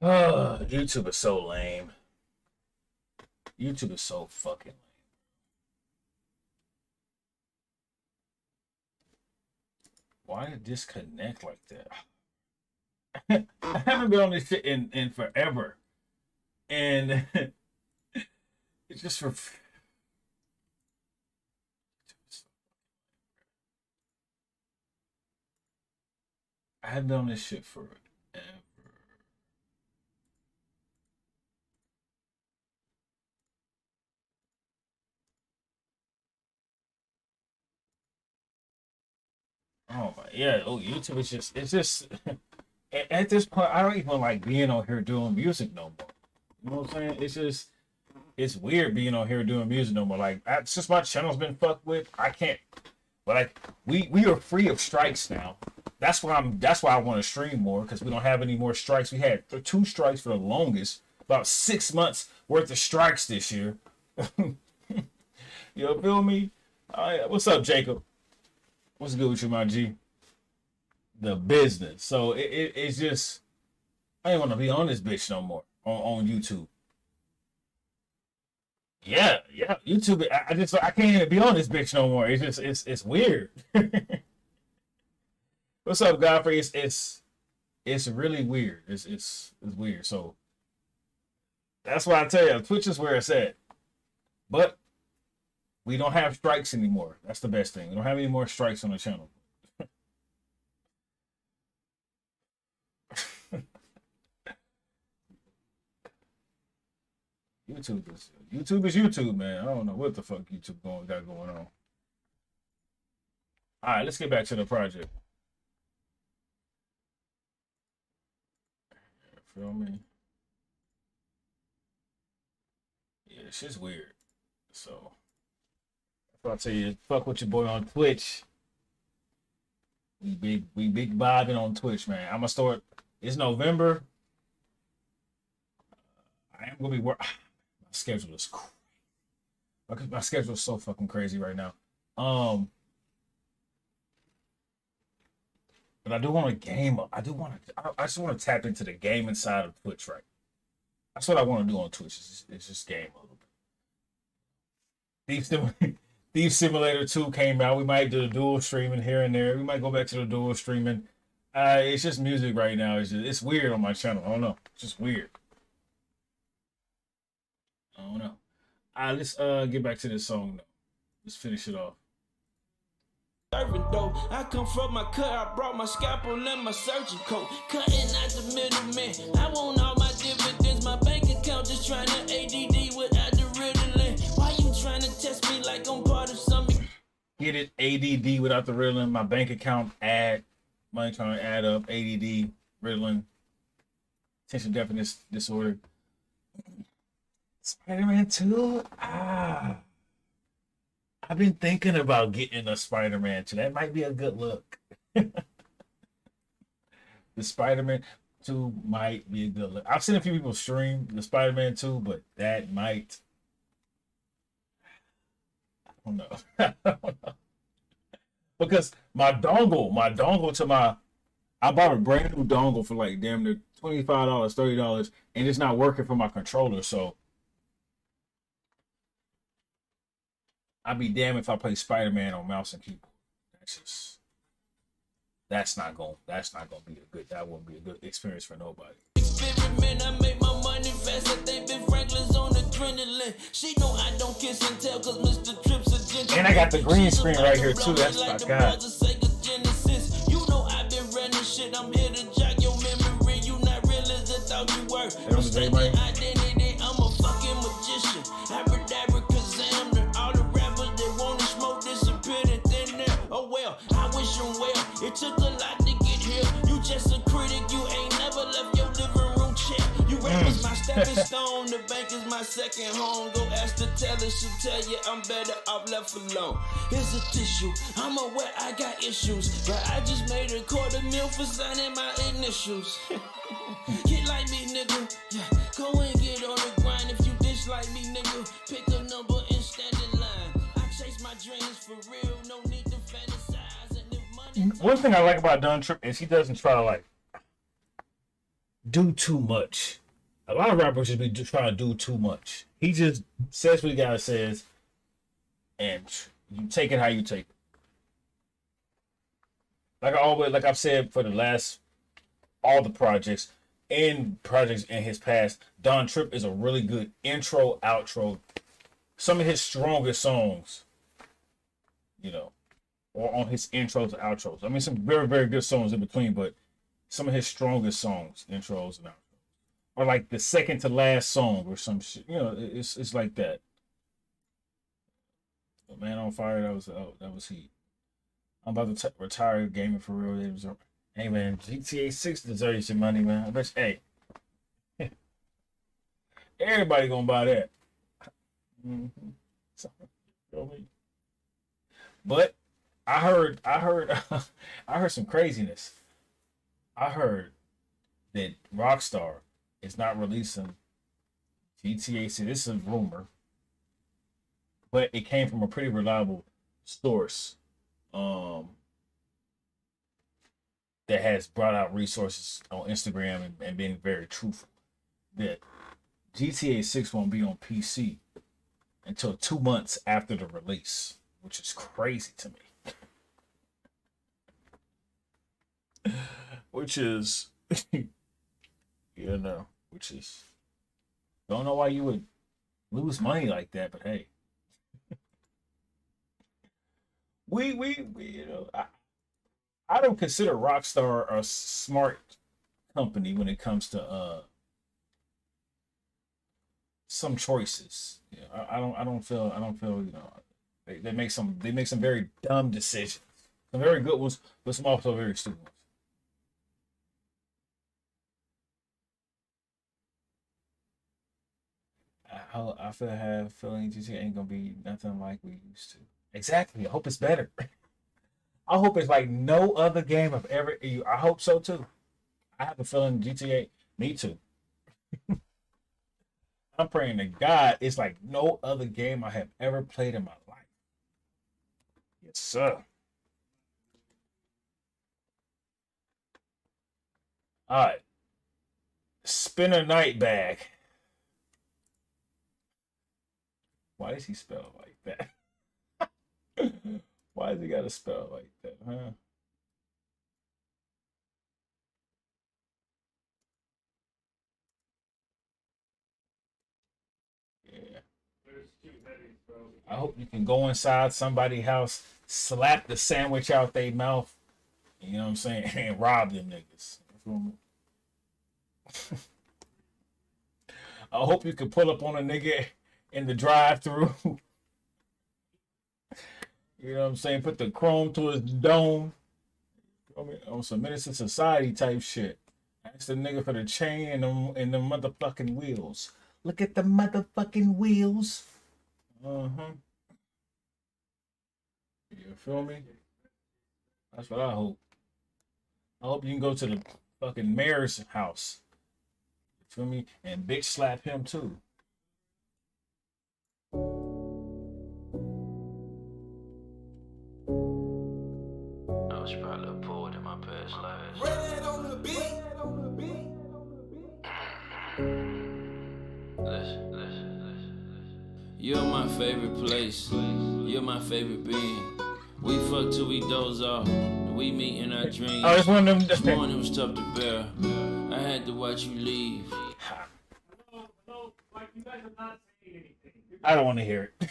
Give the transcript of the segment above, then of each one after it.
YouTube is so lame. YouTube is so fucking lame. Why did it disconnect like that? I haven't been on this shit in forever. And it's just for I haven't been on this shit forever. Oh my, yeah. Oh, YouTube is it's just at this point, I don't even like being on here doing music no more. You know what I'm saying? It's weird being on here doing music no more. Like, since my channel's been fucked with, I can't. But like, we are free of strikes now. That's why I want to stream more, because we don't have any more strikes. We had 2 strikes for the longest, about 6 months worth of strikes this year. You feel me? What's up, Jacob? What's good with you, my G? The business. So it's just, I ain't want to be on this bitch no more on YouTube. Yeah, YouTube. I can't even be on this bitch no more. It's just it's weird. What's up, Godfrey? It's really weird. It's weird. So that's why I tell you, Twitch is where it's at. But we don't have strikes anymore. That's the best thing. We don't have any more strikes on the channel. YouTube is YouTube, man. I don't know what the fuck YouTube got going on. All right, let's get back to the project. Feel me? Yeah, shit's weird. So if I tell you, fuck with your boy on Twitch. We big vibing on Twitch, man. I'm gonna start. It's November. I am gonna be work. My schedule is crazy. My schedule is so fucking crazy right now. But I do want to game up. I just want to tap into the gaming side of Twitch, right? That's what I want to do on Twitch. It's just game a little bit. Thief Simulator 2 came out. We might do the dual streaming here and there. We might go back to the dual streaming. It's just music right now. It's weird on my channel. I don't know. It's just weird. I don't know. Let's get back to this song though. Let's finish it off. I come from my cut, I brought my scalpel and my surgeon coat. Cutting out the middleman. I want all my dividends. My bank account just trying to ADD without the Ritalin. Why you trying to test me like I'm part of something? Get it? ADD without the Ritalin. My bank account money trying to add up. ADD, Ritalin, attention deficit disorder. Spider-Man 2? I've been thinking about getting a Spider-Man 2. That might be a good look. The Spider-Man 2 might be a good look. I've seen a few people stream the Spider-Man 2, but that might... I don't know. I don't know. Because my dongle to my... I bought a brand new dongle for like damn near $25, $30, and it's not working for my controller, so... I'd be damned if I play Spider-Man on mouse and keyboard. That's not gonna be a good. That wouldn't be a good experience for nobody. Experiment, I make my money fast. I think Ben Franklin's on adrenaline. She know I don't kiss and tell, cause Mr. Trips a gentleman. And I got the green screen right here too. That's my God. You know I've been running shit. I'm here to jog your memory. You not real as I thought you were. Identity. I'm a fucking magician. Abracadabra, all the rappers that wanna smoke disappeared in thin air. Oh well, I wish them well. It took a lot to get here. You just a critic. You ain't never left your living room chair. You rappers my stepping stone. The bank is my second home. Go ask the teller. She'll tell you I'm better off left alone. Here's a tissue. I'm aware I got issues, but I just made $250,000 for signing my initials. Get like me, nigga. Yeah, go and get on the grind. If you dislike me, nigga, pick a number and stand in line. I chase my dreams for real. No need to fantasize. And if money... One thing I like about Don Trip is he doesn't try to like do too much. A lot of rappers just be trying to do too much. He just says what he gotta says, and you take it how you take it. Like I always, like I've said for the last all the projects in his past, Don Trip is a really good intro, outro. Some of his strongest songs, you know, or on his intros and outros. I mean, some very, very good songs in between, but some of his strongest songs, intros and outros, or like the second to last song or some shit. You know, it's like that. But Man on Fire, that was heat. I'm about to retire gaming for real. Hey man, GTA 6 deserves some money, man. I bet hey, everybody gonna buy that. Mm-hmm. So, feel me? But I heard some craziness. I heard that Rockstar is not releasing GTA 6. This is a rumor, but it came from a pretty reliable source. Um, that has brought out resources on Instagram and being very truthful. That GTA 6 won't be on PC until 2 months after the release, which is crazy to me. Which is, which is, don't know why you would lose money like that, but hey, we I don't consider Rockstar a smart company when it comes to some choices. I don't feel they make some very dumb decisions. Some very good ones, but some also very stupid ones. I feel have feeling GTA ain't gonna be nothing like we used to. Exactly. I hope it's better. I hope it's like no other game I've ever. I hope so too. I have a feeling GTA. Me too. I'm praying to God it's like no other game I have ever played in my life. Yes, sir. All right. Spinner Night Bag. Why does he spell it like that? Why does he got to spell it like that, huh? Yeah. I hope you can go inside somebody's house, slap the sandwich out their mouth, you know what I'm saying, and rob them niggas. I hope you can pull up on a nigga in the drive-through. You know what I'm saying? Put the chrome to his dome. I mean, on some Menace to Society type shit. Ask the nigga for the chain and the motherfucking wheels. Look at the motherfucking wheels. Uh-huh. You feel me? That's what I hope. I hope you can go to the fucking mayor's house. You feel me? And bitch slap him too. I was probably a poet in my past lives. Listen. You're my favorite place. You're my favorite being. We fuck till we doze off. We meet in our dreams. Oh, it's one of them. This morning was tough to bear. I had to watch you leave. I don't want to hear it.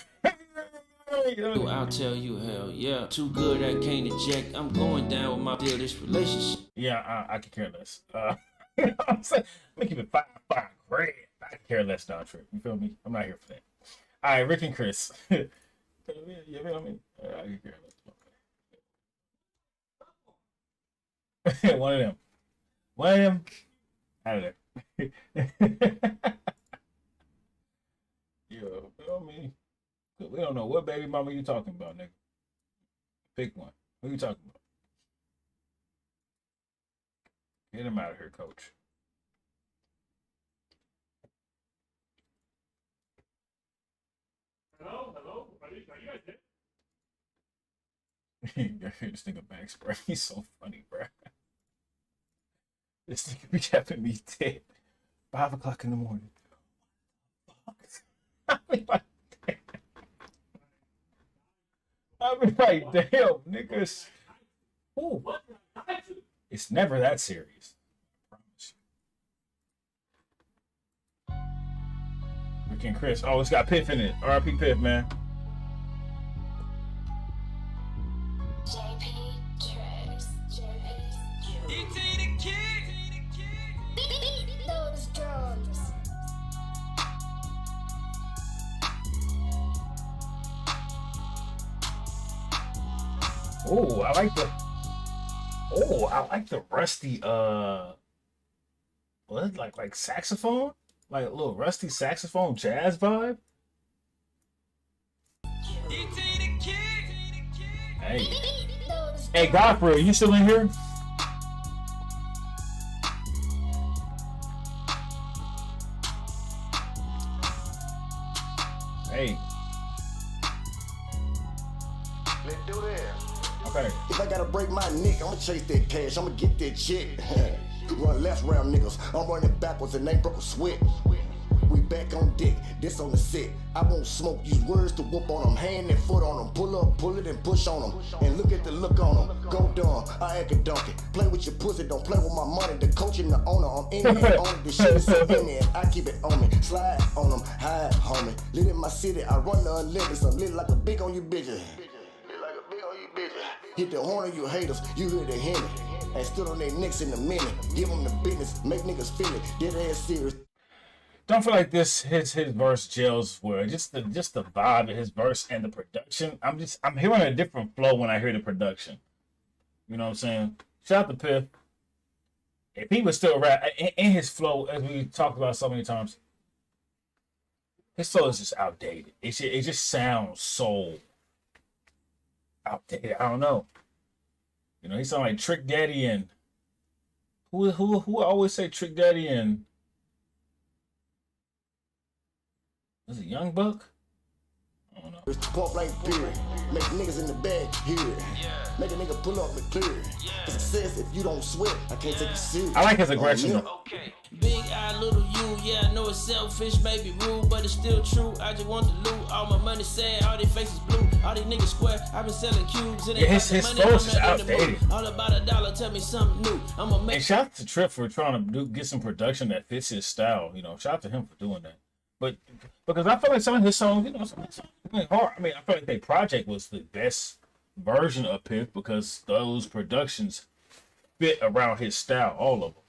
I'll tell you, hell yeah. Too good, I can't eject. I'm going down with my deal, this relationship. Yeah, I could care less. You know what I'm saying? Let me keep it five great. I could care less, Don Trip. You feel me? I'm not here for that. All right, Rick and Chris. You feel me? I could care less. One of them. One of them. Out of there. You feel me? We don't know what baby mama you talking about, nigga. Pick one. Who you talking about? Get him out of here, coach. Hello? Are you guys there? This nigga Max, bro. He's so funny, bro. This nigga be having me dead. 5 o'clock in the morning. I be like, damn. I be like, damn, niggas. Ooh. It's never that serious. I promise you. Freaking Chris. Oh, it's got Piff in it. R.I.P. Piff, man. JP Tracks. DT the kid. Beat those drums. Oh, I like the. Oh, I like the rusty. What like saxophone? Like a little rusty saxophone jazz vibe. DT the kid. Hey, Beat those hey, Godfrey, are you still in here? Hey, Let's do that. okay. If I gotta break my neck, I'ma chase that cash, I'ma get that check. Run left round niggas, I'm running backwards and ain't broke a sweat. We back on deck, this on the set. I won't smoke, use words to whoop on them. Hand and foot on them, pull up, pull it and push on them. And look at the look on them. Go dumb, I act a donkey. Play with your pussy, don't play with my money. The coach and the owner, I'm in there on it. The shit is so in there, I keep it on me. Slide on them, hide, homie. Lit in my city, I run the unlimited. I'm lit like a big on you bitches. Lit like a big on you bitches. Hit the horn of you haters, you hear the Henny. And stood on their necks in a minute. Give them the business, make niggas feel it. Dead ass serious. Don't feel like his verse gels well. Just the vibe of his verse and the production. I'm hearing a different flow when I hear the production. You know what I'm saying? Shout out to Piff. If he was still rap in his flow, as we talked about so many times, his flow is just outdated. It just sounds so outdated. I don't know. You know, he sound like Trick Daddy and who always say Trick Daddy and was it Young Buck? I don't know. It's pump like period. Make niggas in the bag hear it. Make a nigga pull up the clear. Success if you don't sweat, I can't take you serious. I like his aggression Oh, though. Okay. Big eye, little you. Yeah, I know it's selfish, maybe rude, but it's still true. I just want to loot. All my money sad, all their faces blue. All these niggas square. I've been selling cubes. It ain't Yeah, about the his money, flows is I'm not in the mood. outdated. All about $1, tell me something new. I'ma make. And shout out to Trip for trying to get some production that fits his style. You know, shout out to him for doing that. But because I feel like some of his songs, you know, some of his songs went hard. I mean, I feel like their project was the best version of Piff because those productions fit around his style, all of them.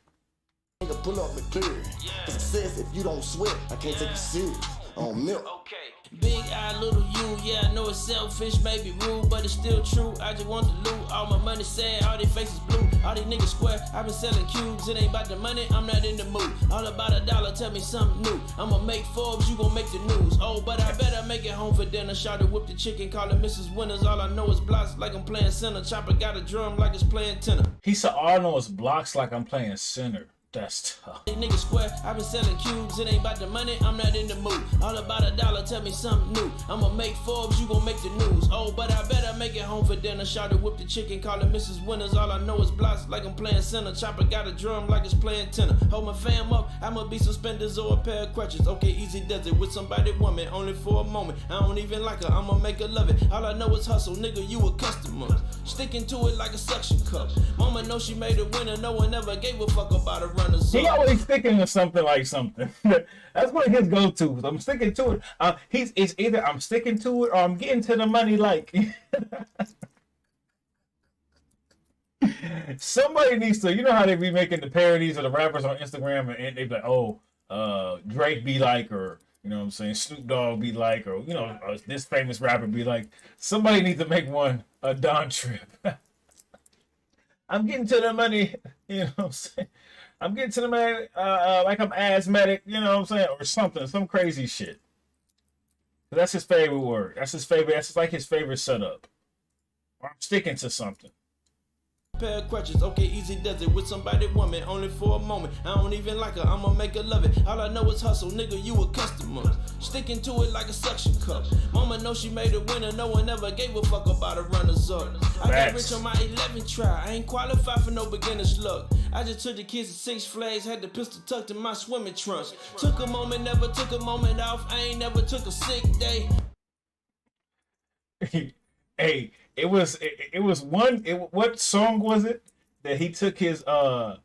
Nigga pull up the clear. Success if you don't sweat, I can't take you serious. On milk. Okay. Big eye, little you. Yeah, I know it's selfish, maybe rude, but it's still true. I just want to loot. All my money sad, all their faces blue. All these niggas square. I've been selling cubes. It ain't about the money, I'm not in the mood. All about $1, tell me something new. I'ma make Forbes, you gon' make the news. Oh, but I better make it home for dinner. Shout it, whip the chicken, call it Mrs. Winners. All I know is blocks like I'm playing center. Chopper got a drum like it's playing tenor. He said, all I know is blocks like I'm playing center. That's tough. These niggas square, I've been selling cubes, it ain't about the money, I'm not in the mood. All about $1, tell me something new. I'ma make Forbes, you gon' make the news. Oh, but I better make it home for dinner. Shout it, whip the chicken, call it Mrs. Winners. All I know is blocks like I'm playing center. Chopper got a drum like it's playing tenor. Hold my fam up, I'ma be suspenders or a pair of crutches. Okay, easy does it with somebody woman, only for a moment. I don't even like her, I'ma make her love it. All I know is hustle, nigga, you a customer. Sticking to it like a suction cup. Mama know she made a winner, no one ever gave a fuck about a runner. He always sticking to something like something. That's one of his go-tos. I'm sticking to it. It's either I'm sticking to it or I'm getting to the money. Like somebody needs to. You know how they be making the parodies of the rappers on Instagram, and they be like, "Oh, Drake be like," or you know what I'm saying, Snoop Dogg be like, or you know, this famous rapper be like. Somebody needs to make one a Don Trip. I'm getting to the money. You know what I'm saying. I'm getting to the man like I'm asthmatic, you know what I'm saying, or something, some crazy shit. That's his favorite word. That's his favorite. That's like his favorite setup. Or I'm sticking to something. pair of crutches. Okay, easy does it with somebody woman, only for a moment. I don't even like her, I'ma make her love it. All I know is hustle, nigga, you a customer. Sticking to it like a suction cup. Mama know she made a winner, no one ever gave a fuck about a runners up. I got rich on my 11th try, I ain't qualified for no beginner's luck. I just took the kids to Six Flags, had the pistol tucked in my swimming trunks. Took a moment, never took a moment off, I ain't never took a sick day. Hey, what song was it that he took his gun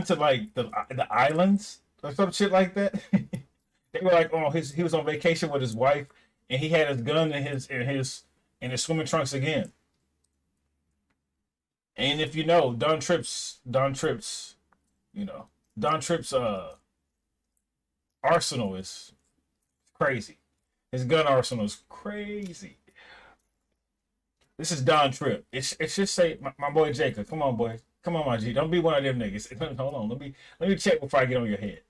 to like the islands or some shit like that? They were like, oh, he was on vacation with his wife and he had his gun in his swimming trunks again. And if you know Don Tripp's arsenal is crazy. His gun arsenal is crazy. This is Don Tripp. It should say my boy Jacob. Come on, boy. Come on, my G. Don't be one of them niggas. Hold on. Let me check before I get on your head.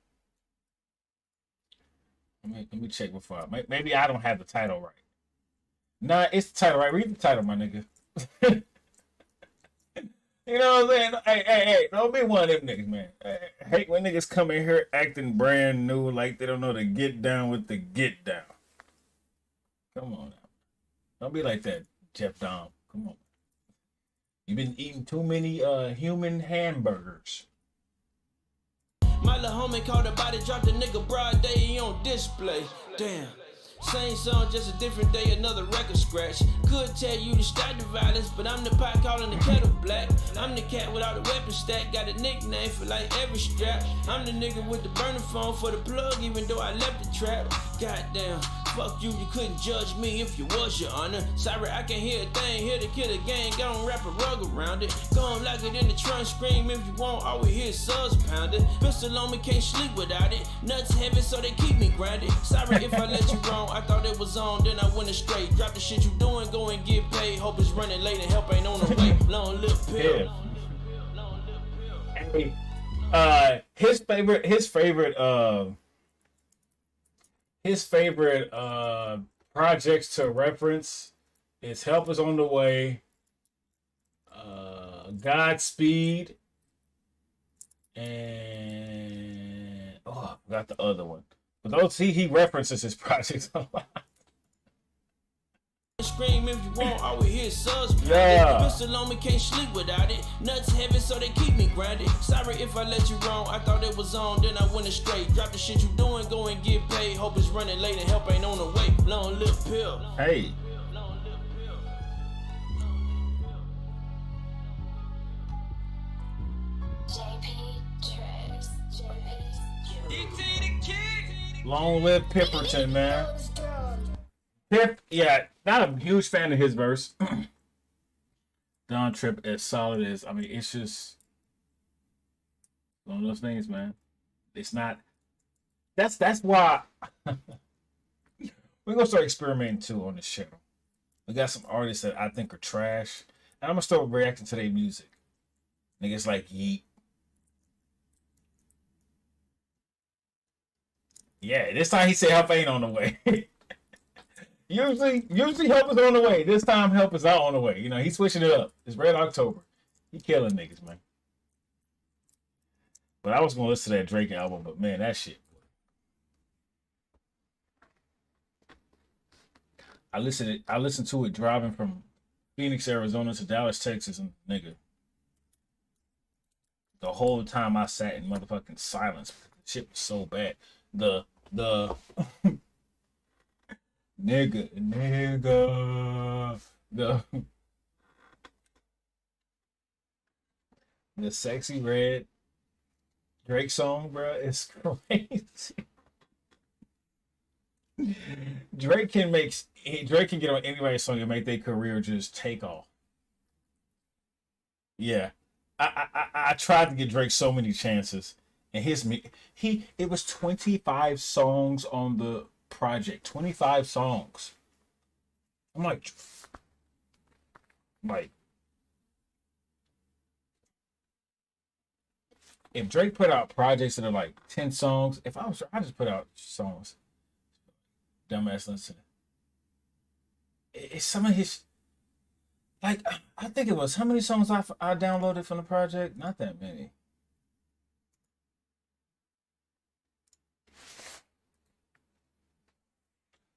Let me check before maybe I don't have the title right. Nah, it's the title right. Read the title, my nigga. You know what I'm saying? Hey, don't be one of them niggas, man. I hate when niggas come in here acting brand new like they don't know to get down with the get down. Come on now. Don't be like that, Jeff Dom. Come on. You've been eating too many human hamburgers. My little homie called about it, dropped a nigga broad day, he on display. Damn. Same song, just a different day, another record scratch. Could tell you to stop the violence, but I'm the pot calling the kettle black. I'm the cat without a weapon stack, got a nickname for like every strap. I'm the nigga with the burner phone for the plug, even though I left the trap. Goddamn, fuck you, you couldn't judge me if you was, your honor. Sorry, I can't hear a thing, here to kill a gang, gon' wrap a rug around it. Gon' lock it in the trunk, scream if you want, all we hear is subs pounding. Pistol on me, can't sleep without it. Nuts heavy, so they keep me grounded. Sorry if I let you wrong, I thought it was on, then I went astray. Drop the shit you doing, go and get paid. Hope it's running late and help ain't on the way. Long lip pill. Hey, his favorite projects to reference is Help Is On The Way, Godspeed, and I forgot the other one. But those he references his projects a lot. Scream if you want, all we hear is subs pounding. Yeah. Pistol on me, can't sleep without it. Nuts heavy, so they keep me grounded. Sorry if I let you wrong, I thought it was on, then I went astray. Drop the shit you doing, go and get paid. Hope it's running late and help ain't on the way. Long lip pill. Hey. JP Tracks. Long live Pipperton, man. Pip, yeah, not a huge fan of his verse. Don Tripp, as solid as, I mean, it's just one of those things, man. It's not. That's why we're gonna start experimenting too on this channel. We got some artists that I think are trash, and I'm gonna start reacting to their music. Niggas like Yeet. Yeah, this time he said help ain't on the way. Usually help is on the way. This time help is out on the way. You know, he's switching it up. It's Red October. He killing niggas, man. But I was gonna listen to that Drake album, but man, that shit. I listened to it driving from Phoenix, Arizona to Dallas, Texas, and nigga. The whole time I sat in motherfucking silence. Shit was so bad. The nigga, the Sexy Red Drake song, bro, is crazy. Drake can get on anybody's song and make their career just take off. Yeah, I tried to get Drake so many chances, and it was 25 songs on the project, 25 songs. I'm like, if Drake put out projects that are like 10 songs, if I was, I just put out songs. Dumbass listen. It's some of his. Like I think it was how many songs I downloaded from the project? Not that many.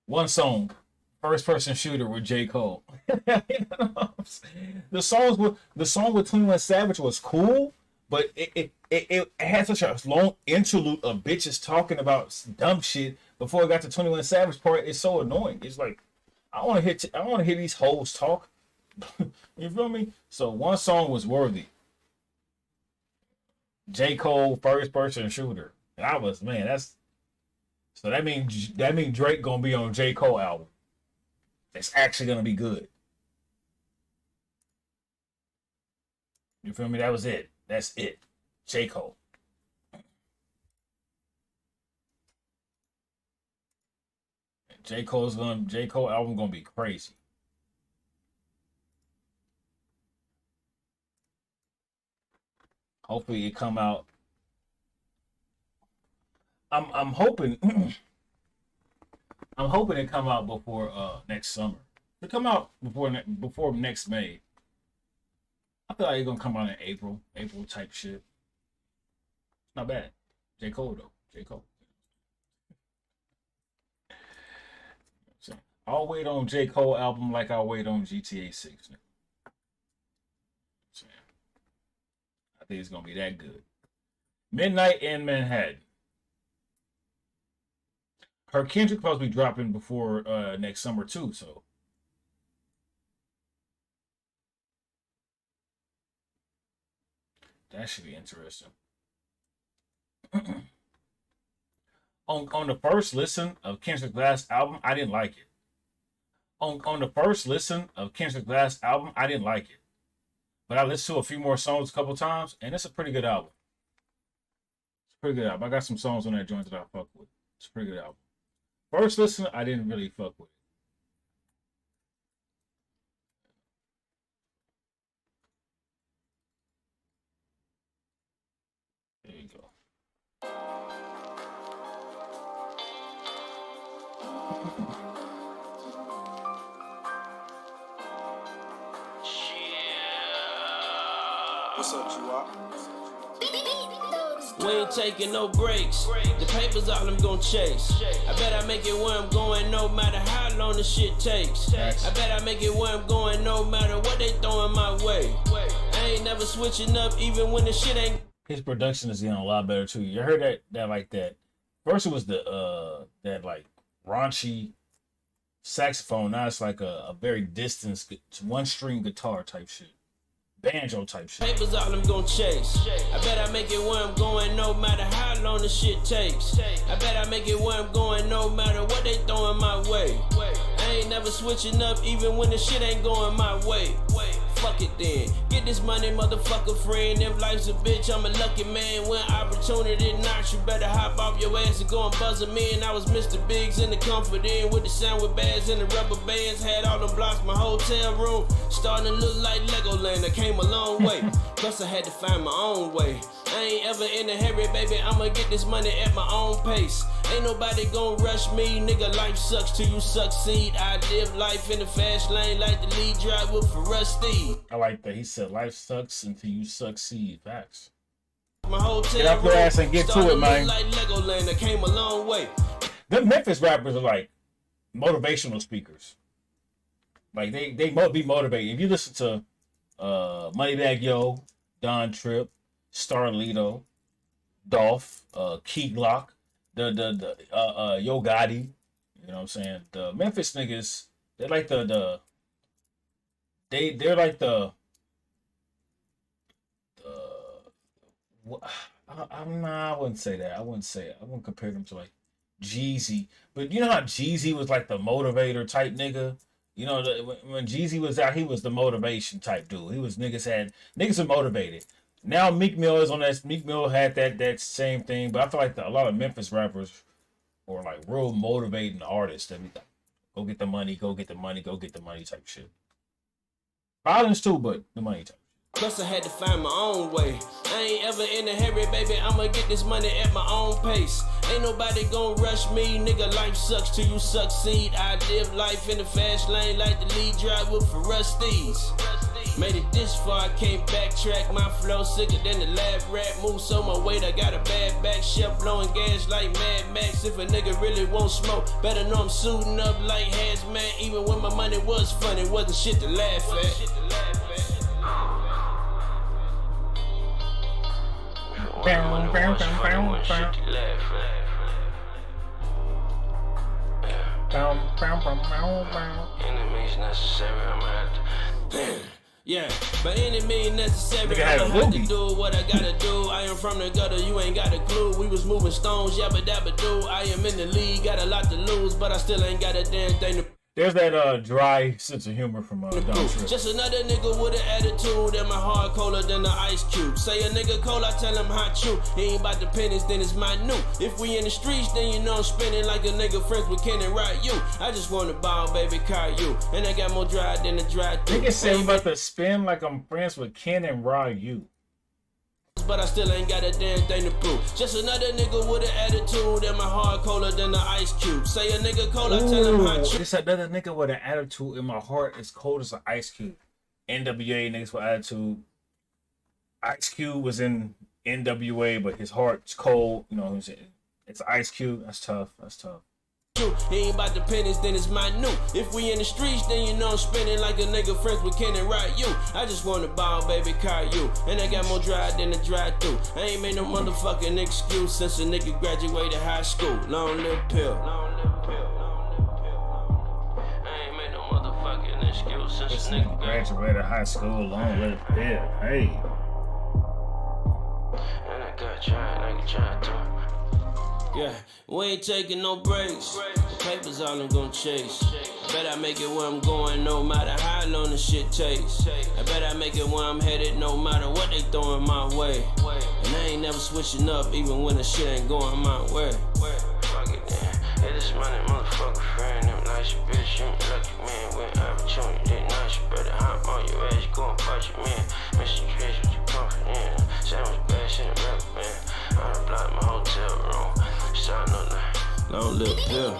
One song, first person shooter with J. Cole. You know what I'm saying? The song with 21 Savage was cool, but it had such a long interlude of bitches talking about dumb shit before it got to 21 Savage part. It's so annoying. It's like I want to hear these hoes talk. You feel me? So one song was worthy. J. Cole, first person shooter. And I was, man, that's so that means Drake gonna be on J. Cole album. It's actually gonna be good. You feel me? That was it. That's it. J. Cole. J. Cole album gonna be crazy. Hopefully it come out. I'm hoping I'm hoping it come out before next summer. It come out before next May. I feel like it's gonna come out in April type shit. Not bad. J. Cole though. J. Cole. I'll wait on J. Cole album like I'll wait on GTA 6. I think it's gonna be that good. Midnight in Manhattan. Her Kendrick supposed to be dropping before next summer too, so that should be interesting. on the first listen of Kendrick's last album, I didn't like it. On the first listen of Kendrick's last album, I didn't like it. But I listened to a few more songs a couple times, and it's a pretty good album. It's a pretty good album. I got some songs on that joint that I fuck with. It's a pretty good album. First listen, I didn't really fuck with it. There you go. What's up, Chihuahua? We ain't taking no breaks. The paper's all I'm gonna chase. I bet I make it where I'm going no matter how long the shit takes. I bet I make it where I'm going no matter what they throwing my way. I ain't never switching up even when the shit ain't. His production is getting a lot better too. You heard that like that. First it was the that like raunchy saxophone. Now it's like a very distant one string guitar type shit. Banjo type shit. Papers all I'm gonna chase. I bet I make it where I'm going no matter how long the shit takes. I bet I make it where I'm going no matter what they throwing my way. I ain't never switching up even when the shit ain't going my way. Fuck it then. Get this money, motherfucker friend. If life's a bitch, I'm a lucky man. When opportunity knocks, you better hop off your ass and go and buzz them in. I was Mr. Biggs in the comfort in with the sandwich bags and the rubber bands. Had all them blocks, my hotel room starting to look like Legoland. I came a long way. Plus I had to find my own way. I ain't ever in a hurry, baby. I'ma get this money at my own pace. Ain't nobody gon' rush me, nigga. Life sucks till you succeed. I live life in the fast lane like the lead driver for Rusty. I like that. He said life sucks until you succeed. Facts. My hotel get off your ass and get to it, man. Like Legoland, I came a long way. The Memphis rappers are like motivational speakers. Like they be motivated. If you listen to Moneybagg Yo, Don Tripp, Starlito, Dolph, Key Glock, the Yo Gotti, you know what I'm saying? The Memphis niggas, they're like they're like the I wouldn't say that. I wouldn't compare them to like Jeezy. But you know how Jeezy was like the motivator type nigga? You know, when Jeezy was out, he was the motivation type dude. Niggas are motivated. Now Meek Mill is on that. Meek Mill had that same thing, but I feel like a lot of Memphis rappers were like real motivating artists. That be like, go get the money, go get the money, go get the money type shit. Violence too, but the money type. Plus I had to find my own way. I ain't ever in a hurry, baby, I'ma get this money at my own pace. Ain't nobody gon' rush me, nigga, life sucks till you succeed. I live life in the fast lane like the lead driver for Rusties. Made it this far, I can't backtrack. My flow sicker than the lab rat. Move so my weight, I got a bad back. Chef blowing gas like Mad Max. If a nigga really won't smoke, better know I'm suiting up like hazmat. Even when my money was funny, wasn't shit to laugh at. Enemies necessary, I'm at. Yeah, by any means necessary, I'ma have to do what I gotta do. I am from the gutter, you ain't got a clue. We was moving stones, yabba dabba do. I am in the league, got a lot to lose, but I still ain't got a damn thing to. There's that dry sense of humor from Don Trip. Just another nigga with an attitude, and my heart colder than the ice cube. Say a nigga cold, I tell him hot you. He ain't about the pennies, then it's my new. If we in the streets, then you know I'm spinning like a nigga friends with Ken and Ryu. I just wanna ball, baby, Caillou. And I got more dry than the dry through. Nigga say I'm about to spin like I'm friends with Ken and Ryu. But I still ain't got a damn thing to prove. Just another nigga with an attitude, and my heart colder than the ice cube. Say a nigga cold, I tell him hot you. Just another nigga with an attitude, and my heart is cold as an ice cube. NWA niggas with attitude. Ice Cube was in NWA, but his heart's cold. You know, it's Ice Cube. That's tough. That's tough. He ain't about the pennies, then it's my new. If we in the streets, then you know I'm spinning like a nigga friends with Ken and Ryu. I just wanna ball, baby, Caillou. And I got more dry than the dry through. I ain't made no motherfucking excuse since a nigga graduated high school. Long live pill. I ain't made no motherfucking excuse since a nigga graduated high school. Long live pill. Hey. And I got trying to. Yeah, we ain't taking no breaks. The paper's all I'm gonna chase. I bet I make it where I'm going, no matter how long the shit takes. I bet I make it where I'm headed, no matter what they throwing my way. And I ain't never switching up, even when the shit ain't going my way. Fuck it, then. Hey, this money, motherfucker, friend, them nice bitch, you lucky man, with opportunity, they nice, you better hop on your ass, go and fight your man. Mr. Trish, what you confident? Sandwich bad shit, rap, man. I done blocked my hotel room. Long live pill.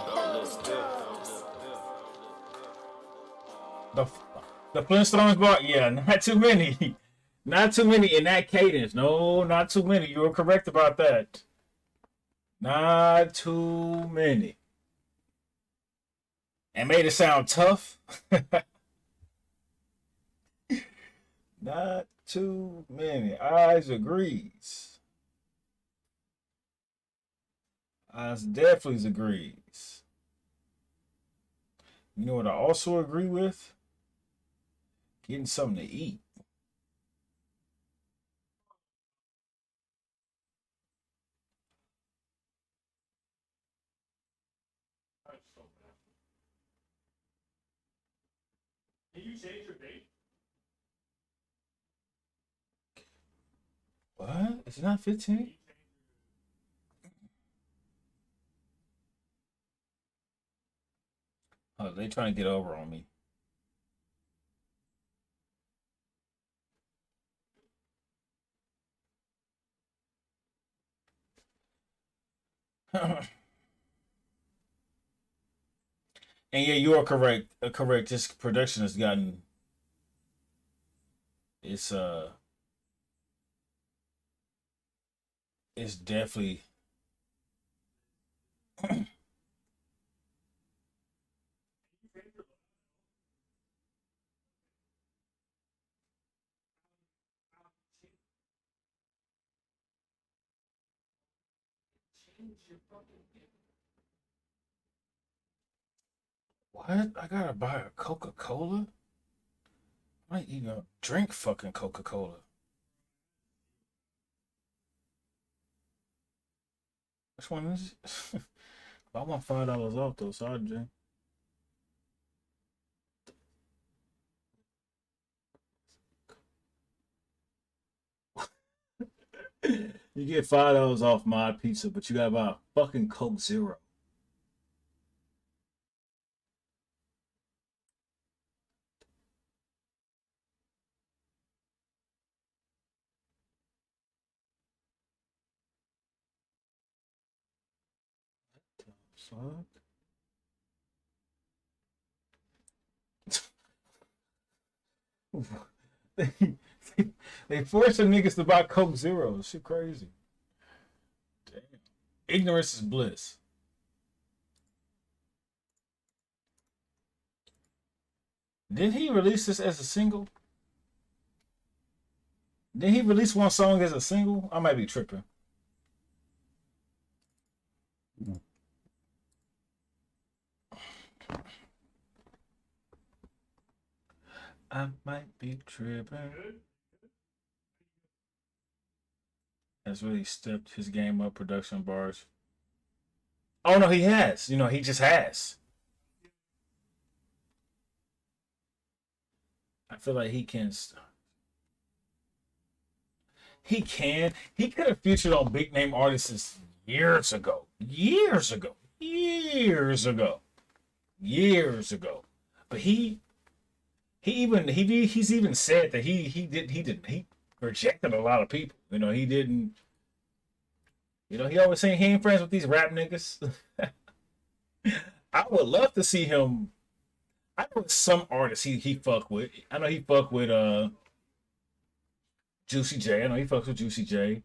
The Flintstones bar? Yeah, not too many. Not too many in that cadence. No, not too many. You were correct about that. Not too many. And made it sound tough. Not too many. Eyes agrees. Eyes definitely agrees. You know what I also agree with? Getting something to eat. Can you change your date? What? Is it not 15? Oh, they trying to get over on me. And yeah, you are correct. Correct. This production has gotten. It's definitely. What? I gotta buy a Coca-Cola? I might even drink fucking Coca-Cola. Which one is it? I want $5 off though, so I'll drink. You get $5 off my pizza, but you gotta buy a fucking Coke Zero. Fuck. they forcing niggas to buy Coke Zero. Shit crazy. Damn. Ignorance is bliss. Did he release this as a single? Did he release one song as a single? I might be tripping. I might be tripping. Has really stepped his game up, production bars. Oh no, he has. You know, he just has. I feel like he can. He can. He could have featured on big name artists years ago. Years ago. Years ago. Years ago. But he's even said that he rejected a lot of people. You know, he didn't. You know, he always saying he ain't friends with these rap niggas. I would love to see him. I know some artists he fuck with. I know he fuck with Juicy J. I know he fucks with Juicy J.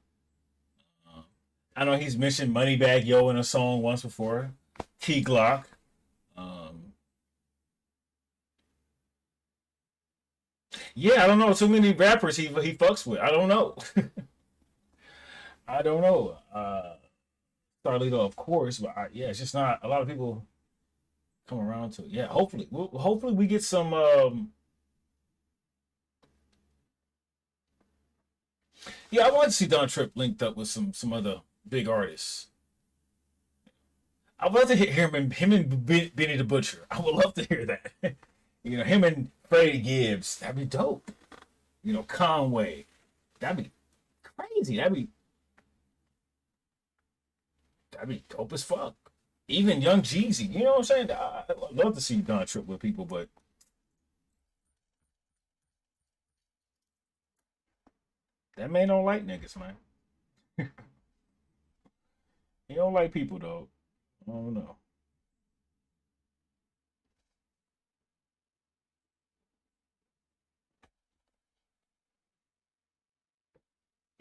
I know he's mentioned Moneybagg Yo in a song once before. Key Glock. Yeah, I don't know too many rappers he fucks with. I don't know. I don't know. Starlito, of course, but yeah, it's just not a lot of people come around to it. Yeah, hopefully we get some. Yeah, I want to see Don Trip linked up with some other big artists. I'd love to hear him and Benny the Butcher. I would love to hear that. You know, him and Freddie Gibbs. That'd be dope. You know, Conway. That'd be crazy. That'd be dope as fuck. Even Young Jeezy. You know what I'm saying? I'd love to see Don Trip with people, but that man don't like niggas, man. He don't like people, though. I don't know.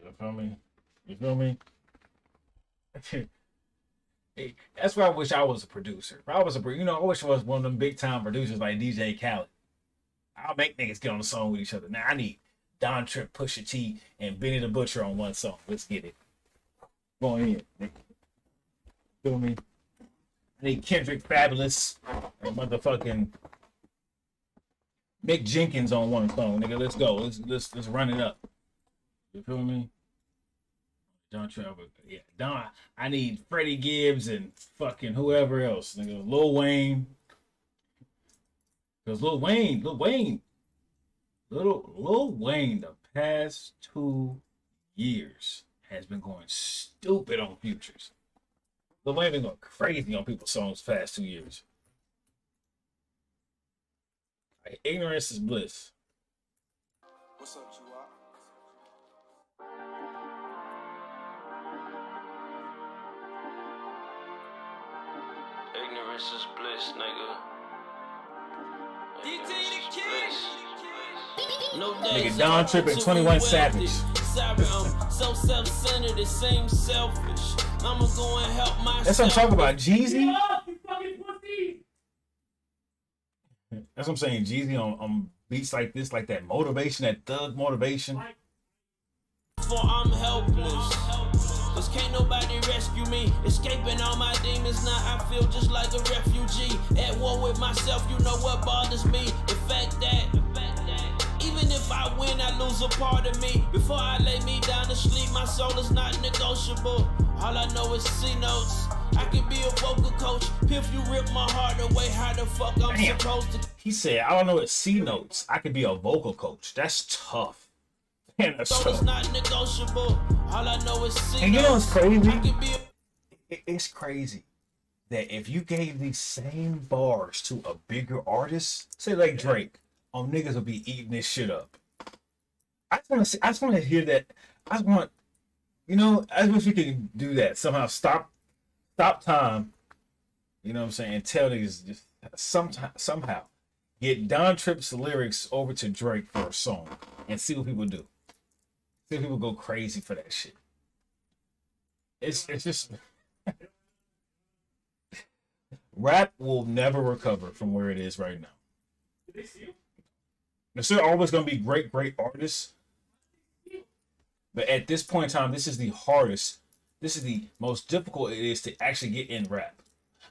You feel me? You feel me? Hey, that's why I wish I was a producer. If I was I wish I was one of them big time producers like DJ Khaled. I'll make niggas get on the song with each other. Now I need Don Trip, Pusha T, and Benny the Butcher on one song. Let's get it. Going in. Feel me? I need Kendrick Fabulous and motherfucking Mick Jenkins on one song, nigga. Let's go. Let's run it up. You feel me? Don Trevor, yeah. Don. I need Freddie Gibbs and fucking whoever else, nigga. Lil Wayne. Because Lil Wayne, the past 2 years has been going stupid on futures. Lil Wayne been going crazy on people's songs past 2 years. Like, ignorance is bliss. What's up, Chihuahua? Ignorance is bliss, nigga. No Nigga, Don Trip and 21 Savage. Sorry, I'm so self-centered, it seems selfish. I'ma go and help myself. That's what I'm talking about. Jeezy. You fucking pussy! That's what I'm saying. Jeezy on beats like this, like that motivation, that thug motivation. For I'm helpless. Cause can't nobody rescue me. Escaping all my demons, now I feel just like a refugee. At war with myself, you know what bothers me. The fact that even if I win, I lose a part of me. Before I lay me down to sleep, my soul is not negotiable. All I know is C notes. I could be a vocal coach. If you rip my heart away, how the fuck I'm supposed to? He said, I don't know what C notes. I could be a vocal coach. That's tough. Man, that's Soul is tough. not negotiable. All I know is C And you know what's crazy? I could be a It's crazy that if you gave these same bars to a bigger artist, say like Drake, niggas will be eating this shit up. I just want to hear that. I wish we could do that somehow. Stop time You know what I'm saying? And tell niggas just somehow get Don Tripp's lyrics over to Drake for a song and see what people do. See if people go crazy for that shit. It's just rap will never recover from where it is right now. Did they see you? There's still always gonna be great artists. But at this point in time, this is the hardest. This is the most difficult it is to actually get in rap.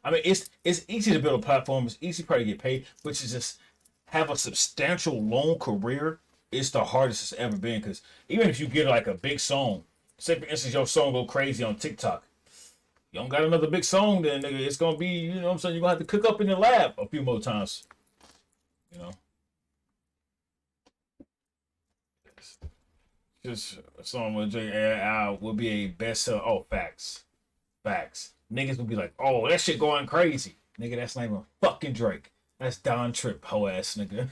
I mean, it's easy to build a platform. It's easy probably to get paid, but to just have a substantial long career, it's the hardest it's ever been. Because even if you get like a big song, say for instance your song go crazy on TikTok, you don't got another big song, then nigga, it's gonna be, you know what I'm saying, you're gonna have to cook up in your lab a few more times. You know. Just a song with J.I. will be a bestseller. Oh, facts. Niggas will be like, oh, that shit going crazy. Nigga, that's not even fucking Drake. That's Don Tripp, hoe ass nigga.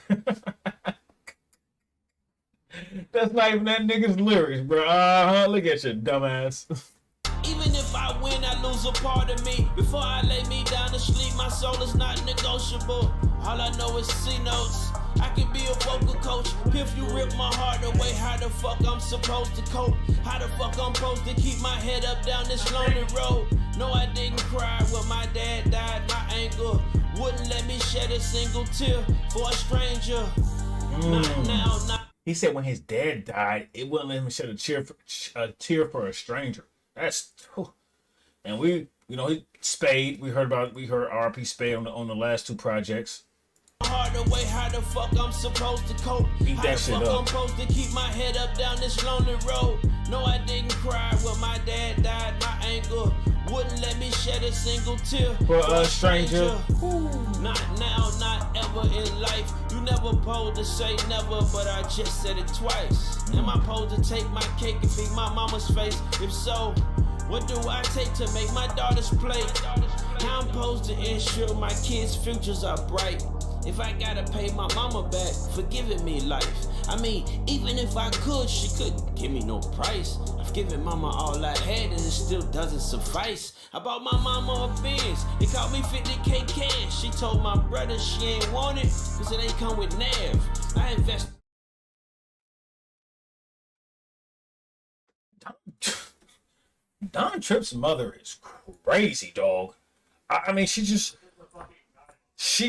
That's not even that nigga's lyrics, bro. Look at your dumbass. Even if I win, I lose a part of me. Before I lay me down to sleep, my soul is not negotiable. All I know is C notes. I can be a vocal coach. If you rip my heart away, how the fuck I'm supposed to cope? How the fuck I'm supposed to keep my head up down this lonely road? No, I didn't cry when my dad died. My anger wouldn't let me shed a single tear for a stranger. Not now, not. He said when his dad died, it wouldn't let him shed a tear for a stranger. That's, and we, you know, Spade. We heard RP Spade on the last two projects. Hard away, how the fuck I'm supposed to cope? Beat How that the shit fuck up. I'm supposed to keep my head up down this lonely road? No, I didn't cry when my dad died. My anger wouldn't let me shed a single tear For a stranger. Not now, not ever in life. You never supposed to say never, but I just said it twice. Am I supposed to take my cake and feed my mama's face? If so, what do I take to make my daughter's plate? How I'm supposed to ensure my kids' futures are bright? If I gotta pay my mama back for giving me life. I mean, even if I could, she couldn't give me no price. I've given mama all I had and it still doesn't suffice. I bought my mama a Benz, it cost me 50K cash. She told my brother she ain't want it, cause it ain't come with NAV. I invest. Don Tripp's mother is crazy, dog. I mean, she's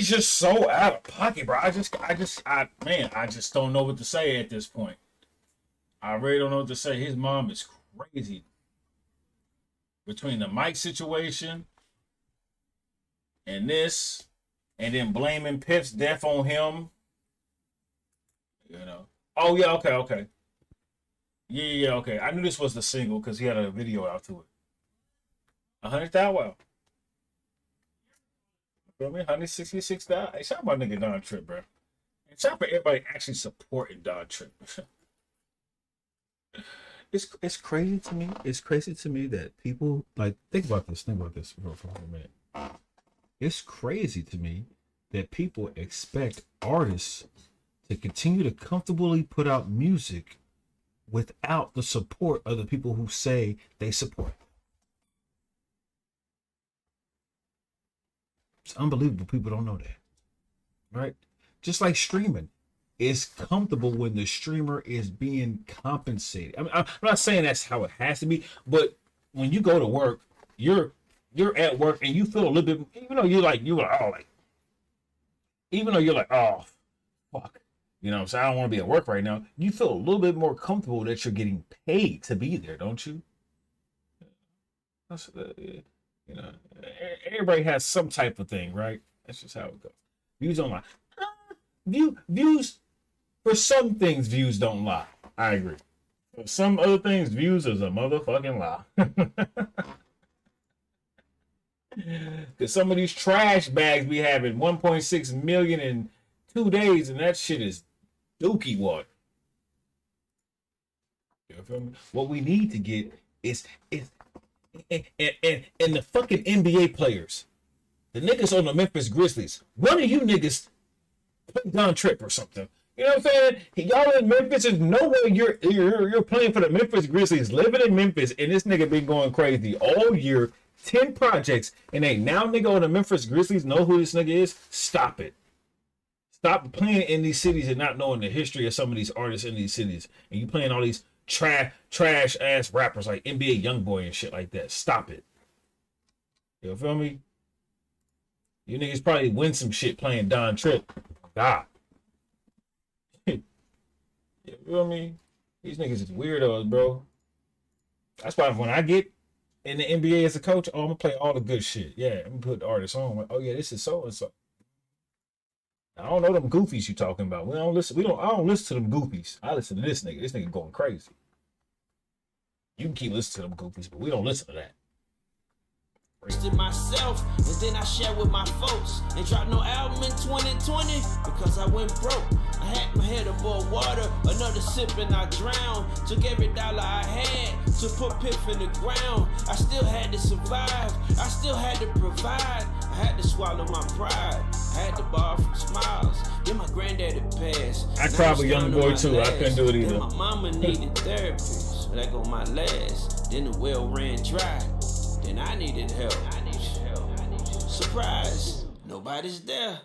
just so out of pocket, bro. I just don't know what to say at this point. I really don't know what to say. His mom is crazy. Between the mic situation and this, and then blaming Piff's death on him. You know. Oh yeah, okay. Yeah, okay. I knew this was the single because he had a video out to it. 100,000. Wow. You feel me? 166,000. Hey, shout out my nigga Don Tripp, bro. And shout out for everybody actually supporting Don Tripp. It's crazy to me. It's crazy to me that people like think about this for a minute. It's crazy to me that people expect artists to continue to comfortably put out music without the support of the people who say they support. It's unbelievable. People don't know that, right? Just like streaming, it's comfortable when the streamer is being compensated. I mean, I'm not saying that's how it has to be, but when you go to work, you're at work and you feel a little bit, even though you're like, oh, fuck. You know what I'm saying? I don't want to be at work right now. You feel a little bit more comfortable that you're getting paid to be there, don't you? That's, you know, everybody has some type of thing, right? That's just how it goes. Views don't lie. Views, for some things, views don't lie. I agree. For some other things, views is a motherfucking lie. Because some of these trash bags be having 1.6 million in 2 days, and that shit is dookie water. You feel me? What we need to get is and the fucking NBA players, the niggas on the Memphis Grizzlies. One of you niggas play Don Tripp or something. You know what I'm saying? Y'all in Memphis, there's no way you're playing for the Memphis Grizzlies, living in Memphis, and this nigga been going crazy all year, 10 projects, and ain't now nigga on the Memphis Grizzlies know who this nigga is. Stop it. Stop playing in these cities and not knowing the history of some of these artists in these cities. And you playing all these trash ass rappers like NBA Youngboy and shit like that. Stop it. You feel me? You niggas probably win some shit playing Don Trip. God. You feel me? These niggas is weirdos, bro. That's why when I get in the NBA as a coach, oh, I'm gonna play all the good shit. Yeah, I'm gonna put the artists on. Like, oh yeah, this is so and so. I don't know them goofies you talking about. I don't listen to them goofies. I listen to this nigga. This nigga going crazy. You can keep listening to them goofies, but we don't listen to that. Myself, and then I share with my folks and dropped no album in 2020 because I went broke. I had my head above water, another sip and I drowned. Took every dollar I had to put Piff in the ground. I still had to survive, I still had to provide. I had to swallow my pride, I had to borrow from Smiles. Then my granddaddy passed. I cried with Young Boy too. I couldn't do it either. Then my mama needed therapy, so that go my last. Then the well ran dry. Then I needed help. Surprise, nobody's there.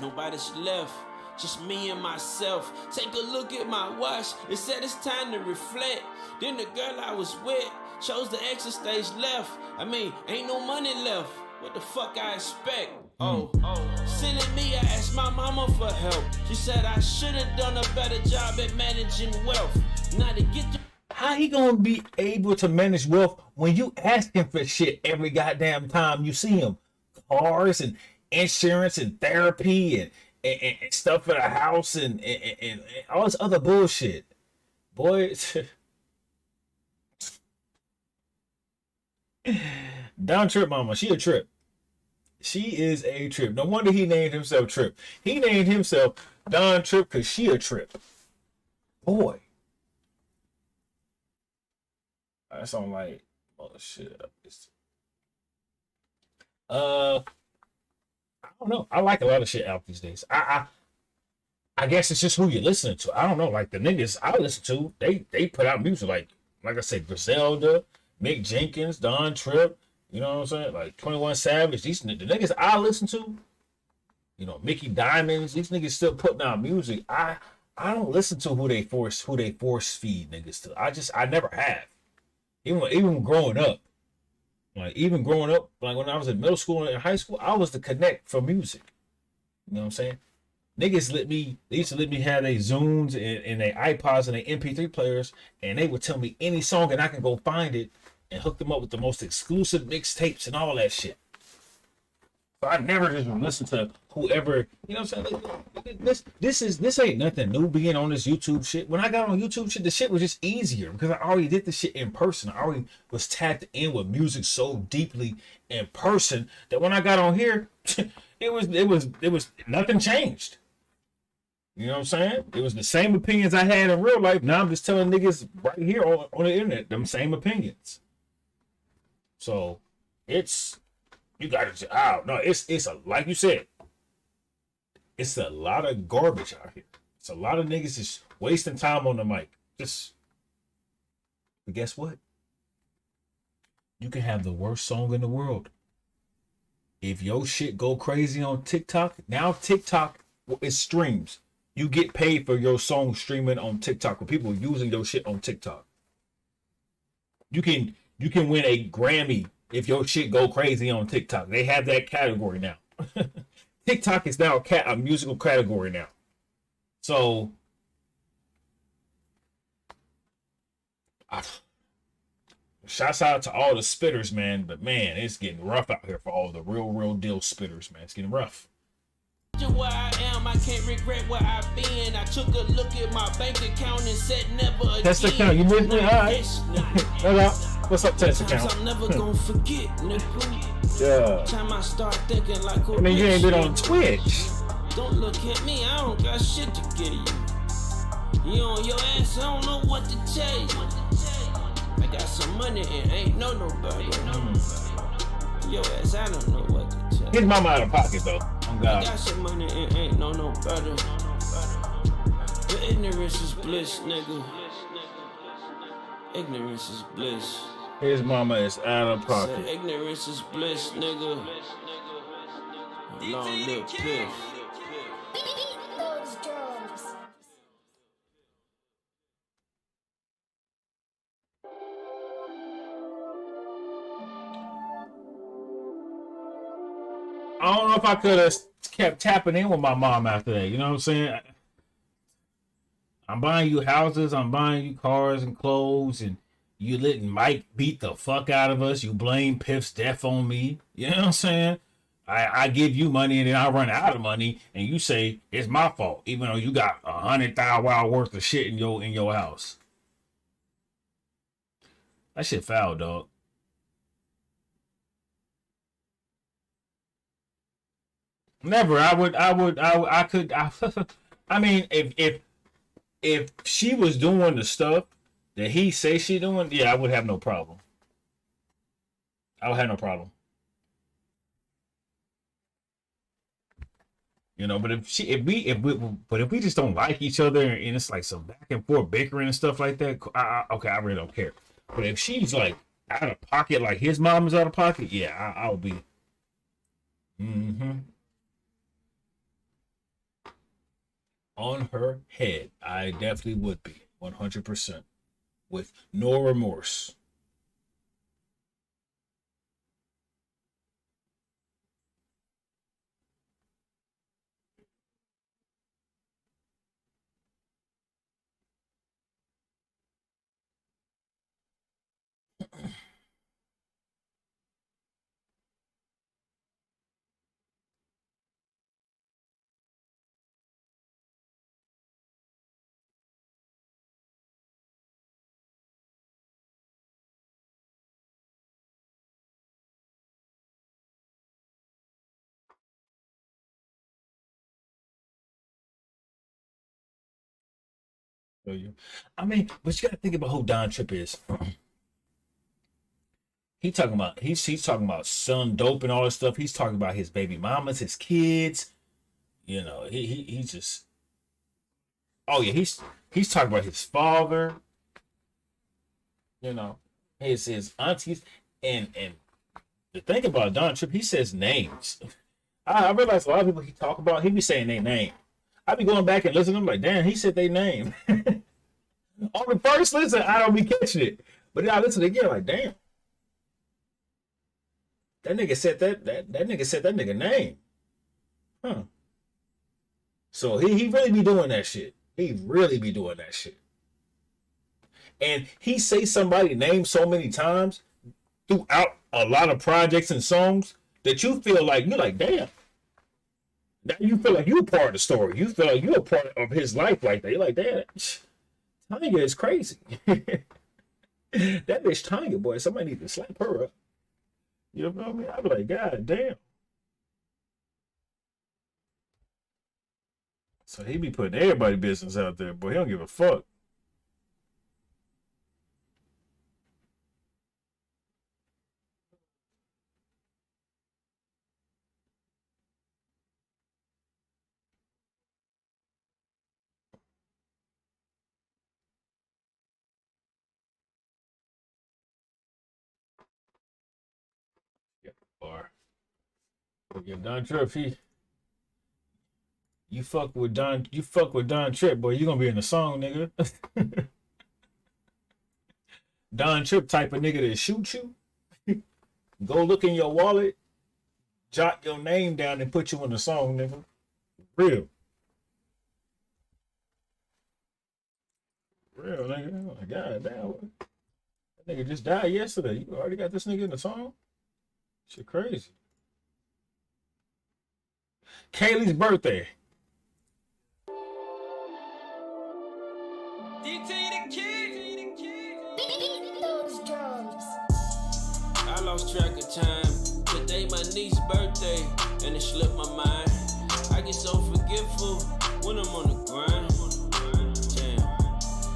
Nobody's left. Just me and myself. Take a look at my watch. It said it's time to reflect. Then the girl I was with chose the exit stage left. I mean, ain't no money left. What the fuck I expect? Sending me, I asked my mama for help. She said I should have done a better job at managing wealth. Now to get the How he gonna be able to manage wealth when you ask him for shit every goddamn time you see him? Cars and insurance and therapy and stuff for the house and all this other bullshit. Boy, Don Trip Mama, she a trip. She is a trip. No wonder he named himself Trip. He named himself Don Trip because she a trip. Boy. That's on like, oh shit. I don't know. I like a lot of shit out these days. I guess it's just who you're listening to. I don't know. Like the niggas I listen to, they put out music like I said, Griselda, Mick Jenkins, Don Trip. You know what I'm saying? Like 21 Savage. The niggas I listen to, you know, Mickey Diamonds. These niggas still putting out music. I don't listen to who they force feed niggas to. I never have. Even growing up, like when I was in middle school and high school, I was the connect for music. You know what I'm saying? Niggas they used to let me have their Zunes and their iPods and their MP3 players, and they would tell me any song and I can go find it and hook them up with the most exclusive mixtapes and all that shit. So I never just listen to whoever, you know what I'm saying? Like, this ain't nothing new being on this YouTube shit. When I got on YouTube shit, the shit was just easier because I already did the shit in person. I already was tapped in with music so deeply in person that when I got on here, it was nothing changed. You know what I'm saying? It was the same opinions I had in real life. Now I'm just telling niggas right here on the internet them same opinions. So you gotta, I don't know. It's a, like you said, it's a lot of garbage out here. It's a lot of niggas just wasting time on the mic. But guess what? You can have the worst song in the world. If your shit go crazy on TikTok, now TikTok is streams. You get paid for your song streaming on TikTok, with people using your shit on TikTok. You can win a Grammy if your shit go crazy on TikTok. They have that category now. TikTok is now a musical category now. So shouts out to all the spitters, man. But man, it's getting rough out here for all the real deal spitters, man. It's getting rough. Where I am, I can't regret where I've been. I took a look at my bank account and said never again. Test account, you with me? All right. What's up, test account? I'm never gonna forget, nigga. Yeah. Time I start thinking like, I mean, you ain't been on Twitch. Don't look at me, I don't got shit to get you. You on your ass, I don't know what to tell you. I got some money and ain't nobody. Your ass, I don't know what to tell you. His mama out of pocket though. Oh God. I got some money and ain't no better. But ignorance is bliss, nigga. Ignorance is bliss. His mama is out of Said pocket. ignorance is bliss, nigga. Long live Piff. Beat those drums. I don't know if I could have kept tapping in with my mom after that. You know what I'm saying? I'm buying you houses, I'm buying you cars and clothes, and you letting Mike beat the fuck out of us. You blame Piff's death on me. You know what I'm saying? I give you money and then I run out of money, and you say it's my fault, even though you got $100,000 worth of shit in your house. That shit foul, dog. Never. I mean, if she was doing the stuff that he say she doing, yeah, I would have no problem. I would have no problem. You know, but if we just don't like each other and it's like some back and forth bickering and stuff like that, okay, I really don't care. But if she's like out of pocket, like his mom is out of pocket, yeah, I'll be. On her head, I definitely would be 100% with no remorse. I mean, but you gotta think about who Don Trip is. He's talking about selling dope and all this stuff. He's talking about his baby mamas, his kids. You know, he just. Oh yeah, he's talking about his father. You know, his aunties, and the thing about Don Trip, he says names. I realize a lot of people he talk about, he be saying their name. I be going back and listening. I'm like, damn, he said their name. On the first listen, I don't be catching it, but then I listen again, like, damn, that nigga said that nigga said that nigga name, huh? So he really be doing that shit. He really be doing that shit, and he say somebody's name so many times throughout a lot of projects and songs that you feel like you're like, damn. Now you feel like you're a part of the story. You feel like you're a part of his life like that. You're like, damn, Tanya is crazy. That bitch Tanya, boy, somebody need to slap her up. You know what I mean? I'd be like, God damn. So he be putting everybody's business out there, boy. He don't give a fuck. Or yeah, Don Trip, you fuck with Don Trip, boy, you gonna be in the song, nigga. Don Trip type of nigga that shoot you. Go look in your wallet, jot your name down, and put you in the song, nigga. Real, nigga. Oh, God damn, that nigga just died yesterday. You already got this nigga in the song. Shit crazy. Kaylee's birthday. Beat those drums. I lost track of time. Today my niece's birthday, and it slipped my mind. I get so forgetful when I'm on the grind. Damn,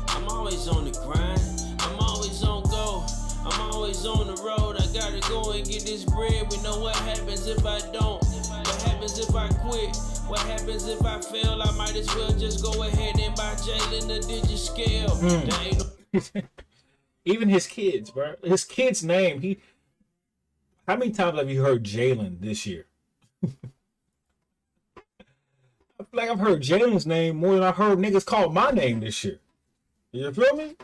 I'm always on the grind. I'm always on go. I'm always on the road. I gotta go and get this bread. We know what happens if I don't. What happens if I quit? What happens if I fail? I might as well just go ahead and buy Jalen the digit scale. There ain't no Even his kids, bro. His kid's name. How many times have you heard Jalen this year? I feel like I've heard Jalen's name more than I've heard niggas call my name this year. You feel me?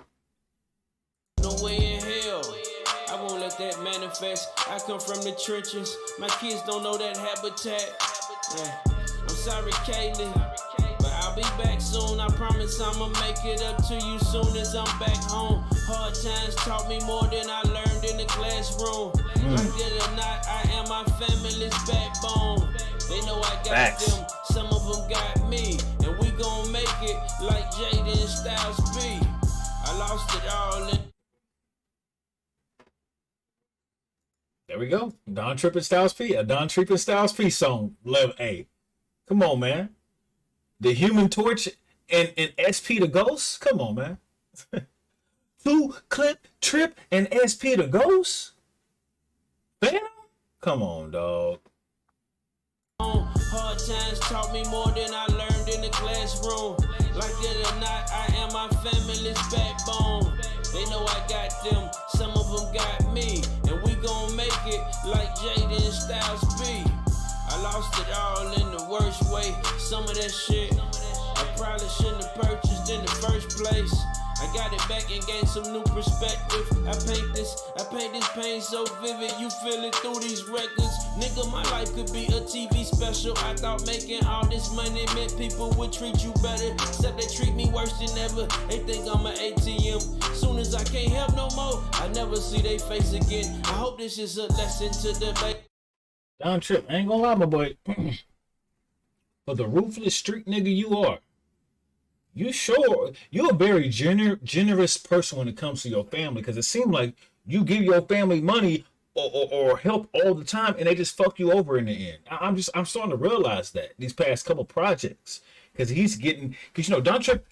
No way in hell. I won't let that manifest. I come from the trenches. My kids don't know that habitat. Yeah. I'm sorry, Kaylee, but I'll be back soon. I promise I'ma make it up to you soon as I'm back home. Hard times taught me more than I learned in the classroom. Like it or not, I am my family's backbone. They know I got Facts. them. Some of them got me, and we gon' make it like Jaden Styles B. I lost it all in. There we go. Don Trippin Styles P. A Don Trippin Styles P song. Level A. Come on, man. The Human Torch and SP the Ghost? Come on, man. 2 Clip, Trip, and SP the Ghost? Phantom? Come on, dog. Hard times taught me more than I learned in the classroom. Like it or not, I am my family's backbone. They know I got them, some of them got me, and we gon' make it like Jaden Styles B. I lost it all in the worst way. Some of that shit I probably shouldn't have purchased in the first place. I got it back and gained some new perspective. I paint this pain so vivid, you feel it through these records. Nigga, my life could be a TV special. I thought making all this money meant people would treat you better, except they treat me worse than ever. They think I'm an ATM. Soon as I can't help no more, I never see they face again. I hope this is a lesson to debate. Don Trip, I ain't gonna lie, my boy. For the ruthless street nigga you are, you're a very generous person when it comes to your family, because it seems like you give your family money or help all the time and they just fuck you over in the end. I'm starting to realize that these past couple projects, because Don Trip,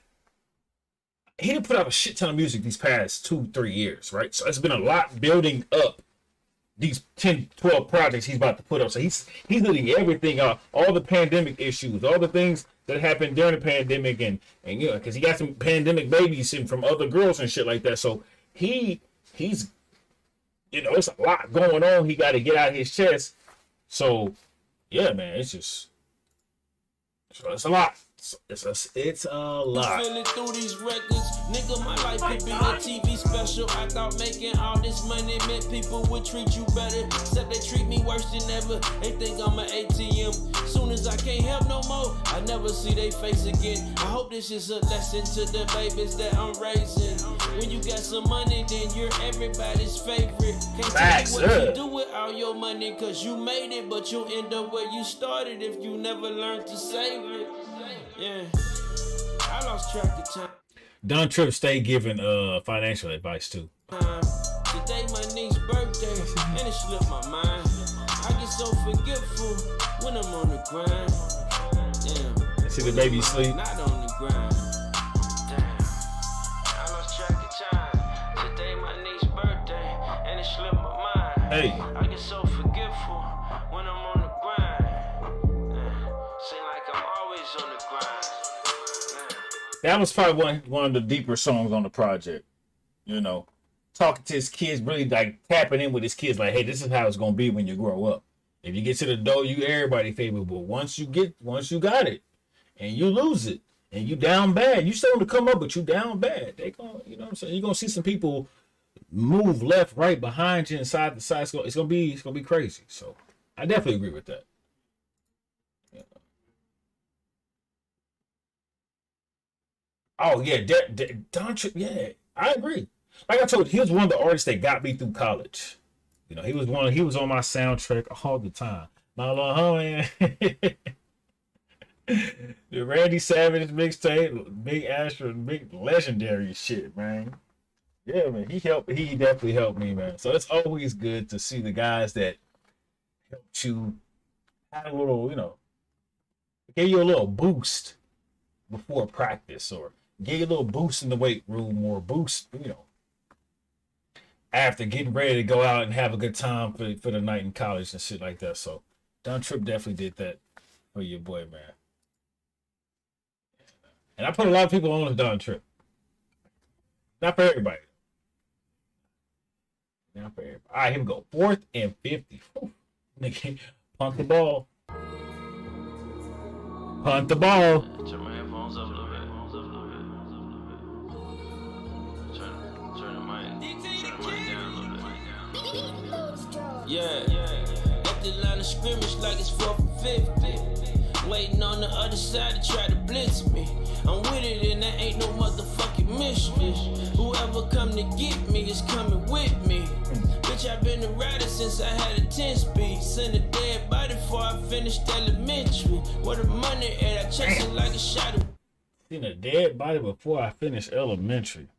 he didn't put out a shit ton of music these past 2-3 years, right? So it's been a lot building up these 10-12 projects he's about to put up. So he's letting everything out, all the pandemic issues, all the things that happened during the pandemic, and you know, because he got some pandemic babies from other girls and shit like that. So he's, you know, it's a lot going on. He got to get out his chest. So yeah, man, it's a lot. It's a lot. Feeling through these records, nigga, my life could be a TV special. I thought making all this money meant people would treat you better, except they treat me worse than ever. They think I'm an ATM. Soon as I can't help no more, I never see they face again. I hope this is a lesson to the babies that I'm raising. When you got some money, then you're everybody's favorite. Can't Facts, tell you what you do with all your money, cause you made it, but you'll end up where you started if you never learned to save it. Yeah, I lost track of time. Don Trip stay giving financial advice too. Today my niece's birthday, and it slipped my mind. I get so forgetful when I'm on the grind. Damn. See the baby sleep. Not on the grind. Damn. I lost track of time. Today my niece's birthday, and it slipped my mind. Hey. I get so forgetful when I'm on the grind. Seem like I'm always on the grind. That was probably one of the deeper songs on the project. You know, talking to his kids, really like tapping in with his kids, like, hey, this is how it's gonna be when you grow up. If you get to the door, you everybody favorite, but once you got it, and you lose it, and you down bad, you still want to come up, but you down bad. They gonna, you know what I'm saying? You're gonna see some people move left, right, behind you, and side to side. It's gonna be crazy. So I definitely agree with that. Oh yeah, Don Trip. Yeah, I agree. Like I told you, he was one of the artists that got me through college. You know, he was on my soundtrack all the time. My little homie, the Randy Savage mixtape, Big Astro, big legendary shit, man. Yeah, man, he definitely helped me, man. So it's always good to see the guys that helped you have a little, you know, gave you a little boost before practice, or give you a little boost in the weight room, or boost, you know, after getting ready to go out and have a good time for the night in college and shit like that. So Don Trip definitely did that for your boy, man. And I put a lot of people on with Don Trip. Not for everybody. Now for everybody. All right, here we go. 4th and 50. Whew. Nigga, punt the ball. Punt the ball. Turn my headphones up a little bit. Turn the mic down a little bit. Beat those drums. Yeah. At the line of scrimmage like it's 4th and 50. Waiting on the other side to try to blitz me. I'm with it and there ain't no motherfucking mystery. Whoever come to get me is coming with me. Bitch, I've been a rider since I had a 10-speed. Send a dead body before I finished elementary. Where the money at? I chase it like a shot of Seen a dead body before I finished elementary.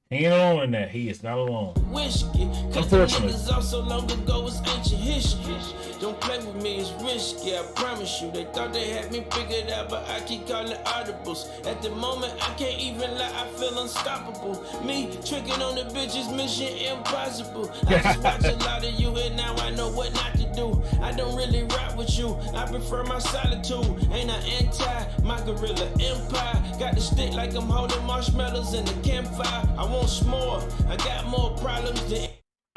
He ain't alone in that. He is not alone. whiskey. Cause the Unfortunately. niggas off so long ago was ancient history. Don't play with me, it's risky, I promise you. They thought they had me figured out, but I keep calling audibles. At the moment, I can't even lie, I feel unstoppable. Me tricking on the bitches, mission impossible. I just watch a lot of you and now I know what not to do. I don't really rock with you, I prefer my solitude. Ain't I anti, my gorilla empire. Got the stick like I'm holding marshmallows in the campfire. I want s'more, I got more problems than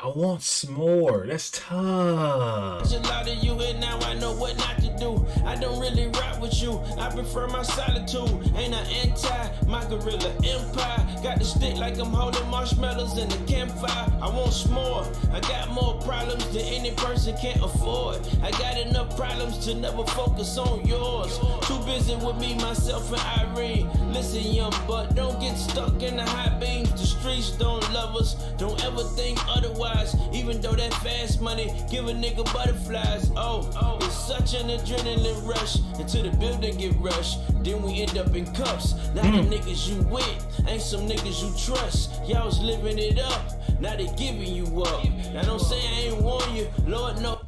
I want s'more. That's tough. a lot of you and now I know what not to do. I don't really rock with you, I prefer my solitude. Ain't I anti, my gorilla empire. Got the stick like I'm holding marshmallows in the campfire. I want s'more, I got more problems than any person can't afford. I got enough problems to never focus on yours. Too busy with me, myself, and Irene. Listen, young buck, don't get stuck in the high beams. The streets don't love us, don't ever think otherwise. Even though that fast money give a nigga butterflies. Oh, it's such an adrenaline rush until the building get rushed. Then we end up in cuffs. Now the niggas you with ain't some niggas you trust. Y'all was living it up, now they giving you up. Now don't say I ain't warn you, Lord no.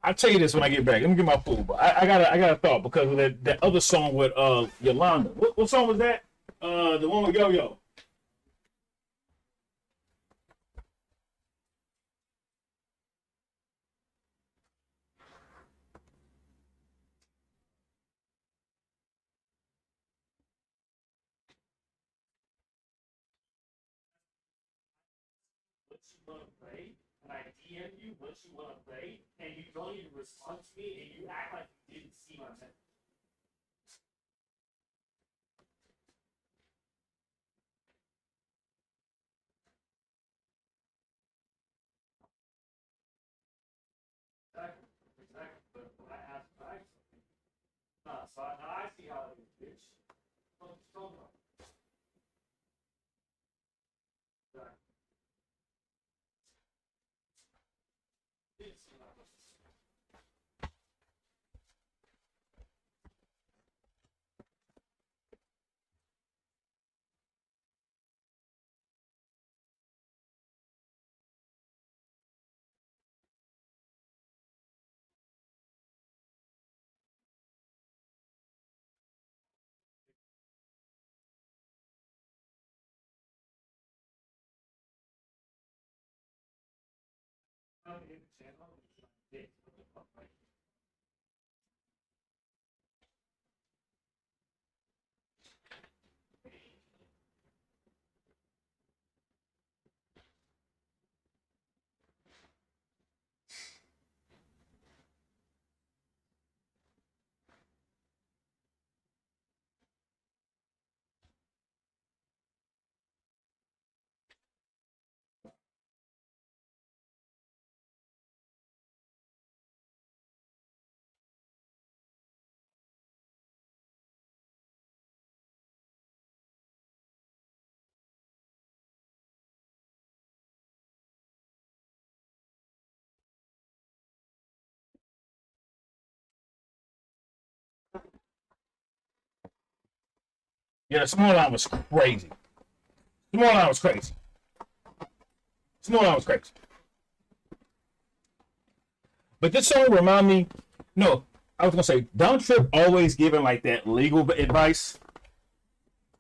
I'll tell you this when I get back. Let me get my food. But I got a thought because of that other song with Yolanda. What song was that? The one with Yo Yo. What you want to play, and I DM you what you want to play, and you don't even respond to me, and you act like you didn't see my message. Exactly. But when I asked back something, so now I see how it is, bitch. Don't know. Exactly. Didn't see my message. Yeah, the small line was crazy. Small line was crazy. Small line was crazy. But this song remind me. No, I was gonna say Don Trip always giving like that legal advice.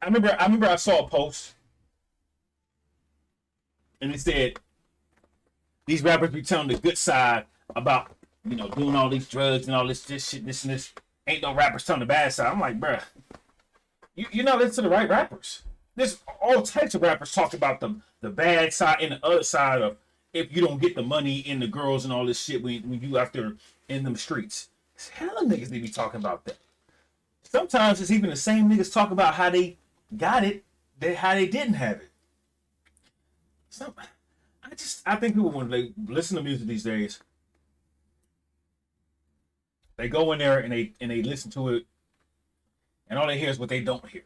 I remember I saw a post, and it said these rappers be telling the good side about doing all these drugs and all this shit, this and this. Ain't no rappers telling the bad side. I'm like, bruh, you're not listening to the right rappers. There's all types of rappers talk about the the bad side and the other side of if you don't get the money and the girls and all this shit when you out there in them streets. It's hella niggas they be talking about that. Sometimes it's even the same niggas talk about how they got it, how they didn't have it. I think people when they listen to music these days, they go in there and they listen to it, and all they hear is what they don't hear.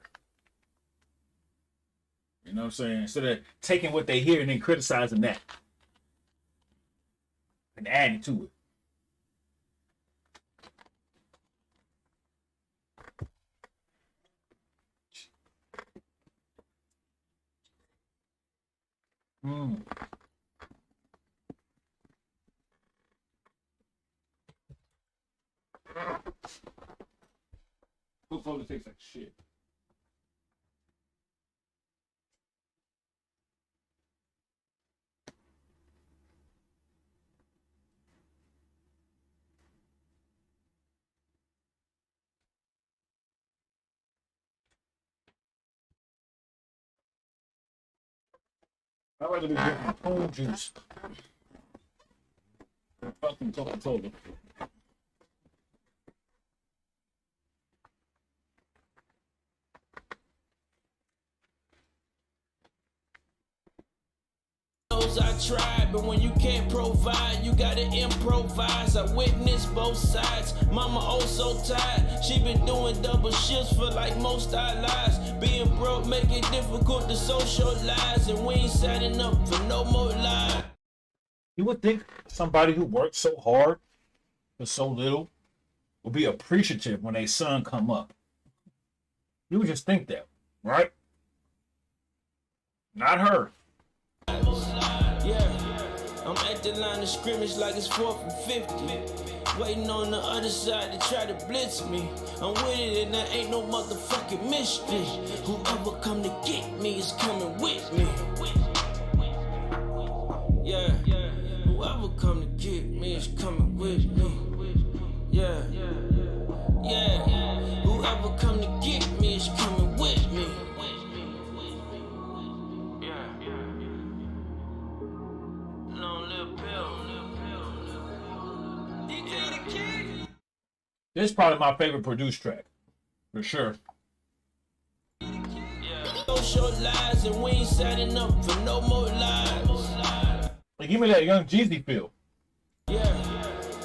You know what I'm saying? Instead of taking what they hear and then criticizing that and adding to it. Coca-Cola tastes like shit. I'd rather be drinking prune juice than fucking Coca-Cola. I tried, but when you can't provide, you gotta improvise. I witnessed both sides. Mama oh so tired. She been doing double shifts for like most our lives. Being broke make it difficult to socialize, and we ain't signing up for no more lies. You would think somebody who worked so hard for so little would be appreciative when their son come up. You would just think that, right? Not her. I'm at the line of scrimmage like it's 4th and 50. Waiting on the other side to try to blitz me. I'm with it and there ain't no motherfucking mystery. Whoever come to get me is coming with me. Yeah, whoever come to get me is coming with me. Yeah, whoever come to get me is coming with me. This is probably my favorite produced track, for sure. Socialize and we ain't signing up for no more lies. Like, give me that Young Jeezy feel. Yeah,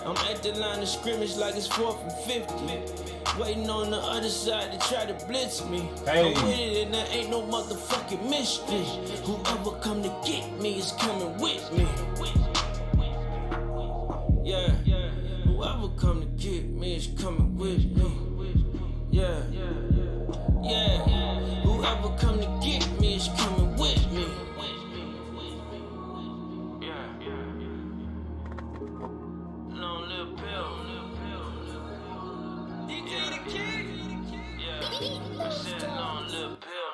I'm at the line of scrimmage like it's 4th and 50. Waiting on the other side to try to blitz me. Hey. I'm with it and there ain't no motherfucking mystery. Whoever come to get me is coming with me. Yeah, whoever come to get me is coming with me. Yeah, whoever come to get me is coming with me. Long little pill. DJ the King. Yeah, I said long little pill.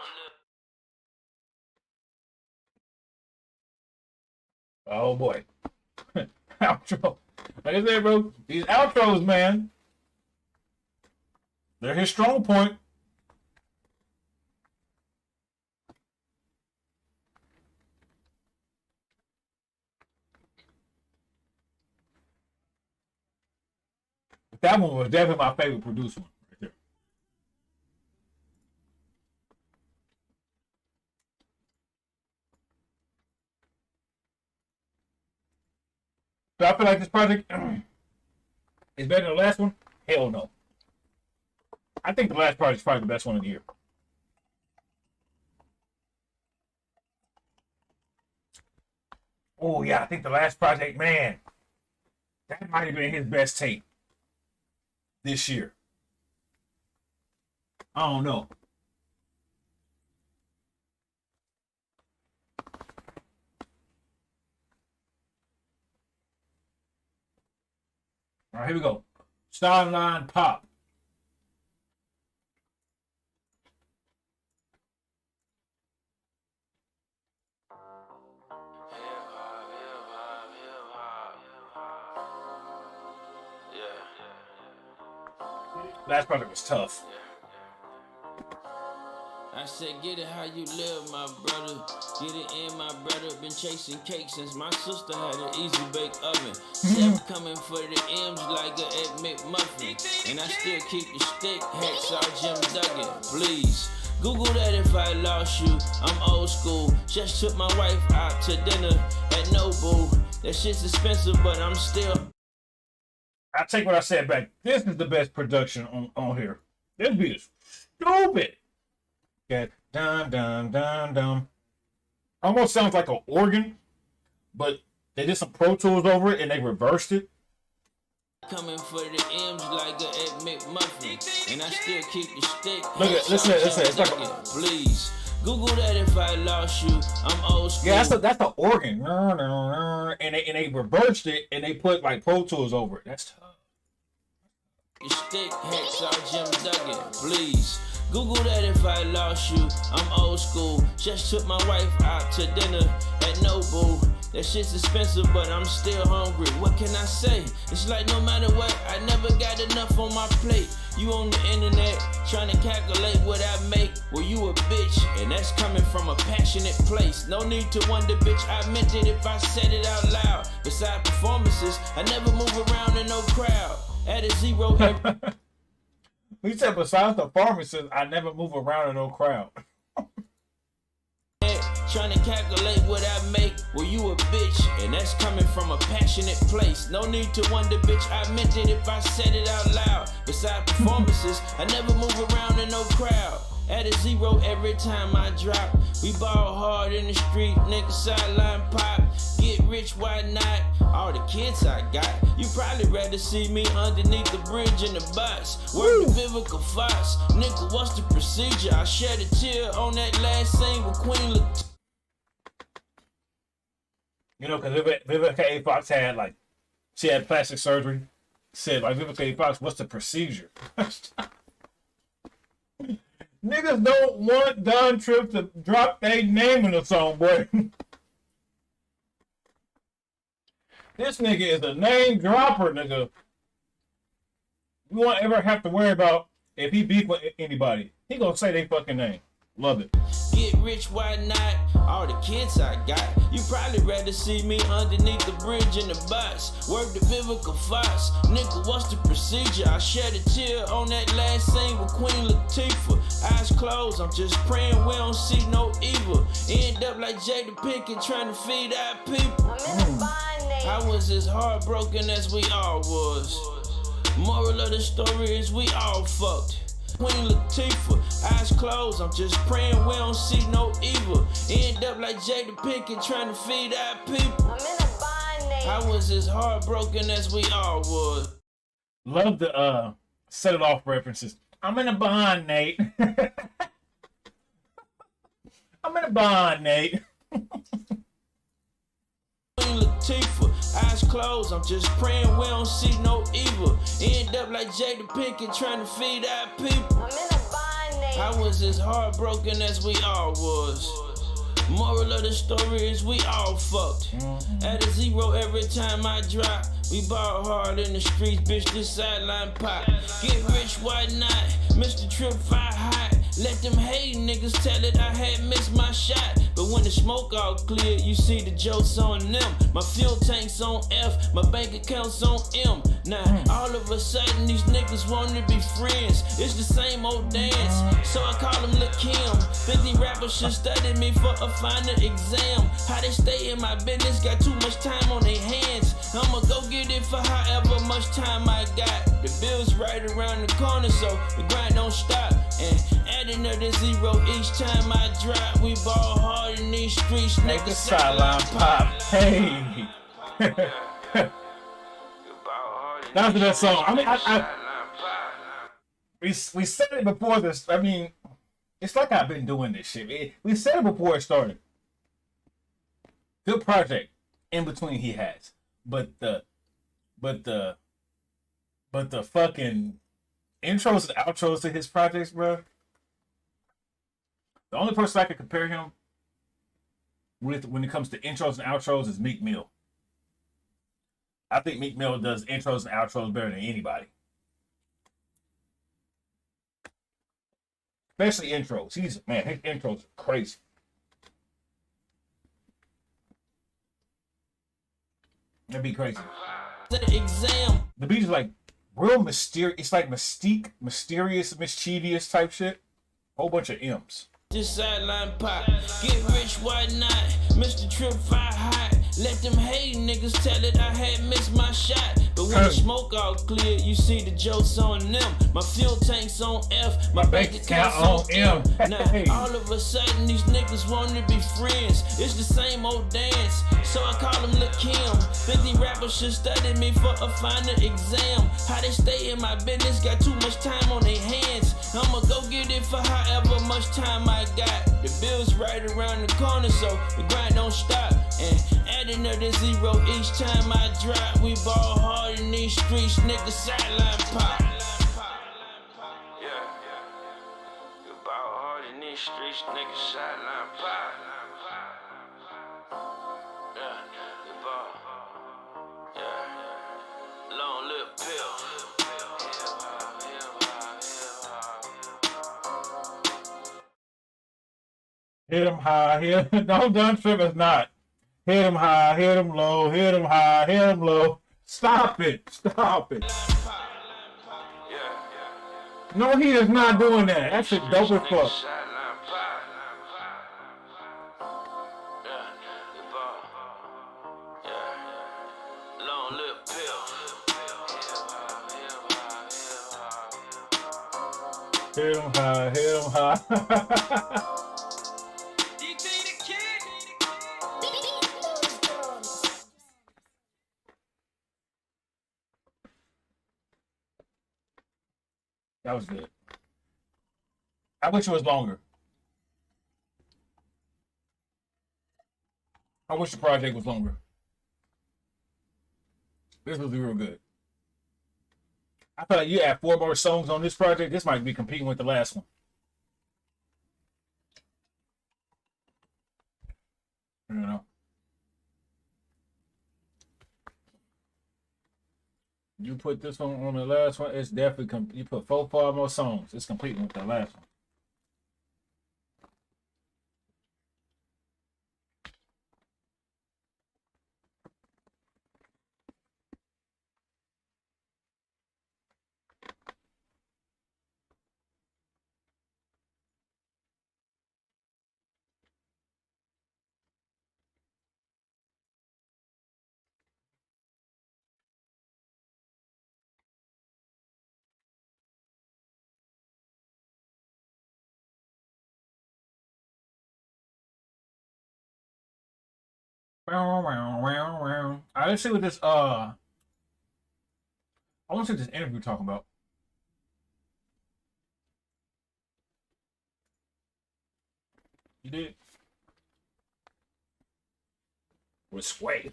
Oh boy. Outro. Like I said, bro, these outros, man, they're his strong point. That one was definitely my favorite produced one right there. So I feel like this project is better than the last one. Hell no. I think the last project is probably the best one of the year. Oh yeah, I think the last project, man, that might have been his best tape this year. I don't know. All right, here we go. Starline Pop. Last project was tough. I said, get it how you live, my brother. Get it in, my brother. Been chasing cake since my sister had an easy bake oven. Chef coming for the M's like a Ed McMuffin. And I still keep the stick, Hacksaw Jim Duggan. Please, Google that if I lost you. I'm old school. Just took my wife out to dinner at Nobu. That shit's expensive, but I'm still... I take what I said back. This is the best production on here. This beat is stupid. Get dun dun dun dun. Almost sounds like an organ, but they did some Pro Tools over it and they reversed it. Coming for the M's like a Ed McMuffin. And I still keep the stick. Look at listen. It's like please. Google that if I lost you. I'm old school. Yeah, that's the organ. And they reversed it and they put like Pro Tools over it. That's tough. The stick, Hacksaw Jim Duggan. Please. Google that if I lost you. I'm old school. Just took my wife out to dinner at Nobu. That shit's expensive, but I'm still hungry. What can I say? It's like no matter what, I never got enough on my plate. You on the internet, trying to calculate what I make. Well, you a bitch, and that's coming from a passionate place. No need to wonder, bitch, I meant it if I said it out loud. Beside performances, I never move around in no crowd. At a zero. He said, besides the pharmacist, I never move around in no crowd. Trying to calculate what I make. Well, you a bitch, and that's coming from a passionate place. No need to wonder, bitch, I meant it if I said it out loud. Beside performances, I never move around in no crowd. At a zero every time I drop. We ball hard in the street, nigga sideline pop. Get rich, why not? All the kids I got. You probably rather see me underneath the bridge in the bus. Word to Vivica Fox. Nigga, what's the procedure? I shed a tear on that last scene with Queen Latifah. You know, because Vivica A. Fox she had plastic surgery. Said, like, Vivica A. Fox, what's the procedure? Niggas don't want Don Tripp to drop their name in the song, boy. This nigga is a name dropper, nigga. You won't ever have to worry about if he beef with anybody. He gonna say their fucking name. Love it. Get rich, why not? All the kids I got. You probably rather see me underneath the bridge in the bus. Word to Vivica Fox. Nigga, what's the procedure? I shed a tear on that last scene with Queen Latifah. Eyes closed, I'm just praying we don't see no evil. End up like Jada Pinkett trying to feed our people. I was as heartbroken as we all was. Moral of the story is we all fucked. Queen Latifah, eyes closed, I'm just praying we don't see no evil. End up like Jada Pinkett trying to feed our people. I was as heartbroken as we all was. Love the set it off references. I'm in a bond, Nate. I'm in a bond, Nate. Queen Latifah, eyes closed, I'm just praying we don't see no evil. End up like Jada Pinkett trying to feed our people. I was as heartbroken as we all was. Moral of the story is we all fucked. At a zero every time I drop. We ball hard in the streets, bitch, this sideline pop. Get rich, why not? Mr. Tripp fire hot. Let them hate niggas tell it I had missed my shot. But when the smoke all clear, you see the jokes on them. My fuel tank's on F, my bank account's on M. Now, all of a sudden, these niggas want to be friends. It's the same old dance, so I call them Lil' Kim. 50 rappers should study me for a final exam. How they stay in my business, got too much time on their hands. I'ma go get it for however much time I got. The bill's right around the corner, so the grind don't stop. And adding another zero each time I drop. We ball hard in these streets, Make niggas the sideline pop. Hey. That's the best song. I mean, we said it before this. I mean, it's like I've been doing this shit. We said it before it started. Good project in between he has. But the fucking intros and outros to his projects, bro. The only person I could compare him with when it comes to intros and outros is Meek Mill. I think Meek Mill does intros and outros better than anybody. Especially intros. His intros are crazy. That'd be crazy. The exam. The beat is like real mysterious. It's like mysterious, mischievous type shit. Whole bunch of M's. This sideline pop, get rich, why not? Mr. Trip fire hot. Let them hate niggas tell it I had missed my shot. But when the smoke all clear, you see the jokes on them. My fuel tank's on F, my bank account's on M. Now all of a sudden these niggas want to be friends. It's the same old dance, so I call them Lil' Kim. 50 rappers should study me for a final exam. How they stay in my business, got too much time on their hands. I'ma go get it for however much time I got. The bill's right around the corner, so the grind don't stop. And add another zero each time I drop. We ball hard in these streets, nigga, sideline pop. Yeah, we ball hard in these streets, nigga, sideline pop. Yeah, we ball. Yeah, long lip pill. Hit him high, hit him. No, Don Trip is not. Hit him high, hit him low, hit him high, hit him low. Stop it. Stop it. No, he is not doing that. That shit dope as fuck. Hit him high, hit him high. That was good. I wish it was longer. I wish the project was longer. This was real good. I feel like you add 4 more songs on this project, this might be competing with the last one. You know. You put this one on the last one, it's definitely you put 4 more songs. It's competing with the last one. Alright, let's see what this I want to see what this interview talking about. You did? With Sway.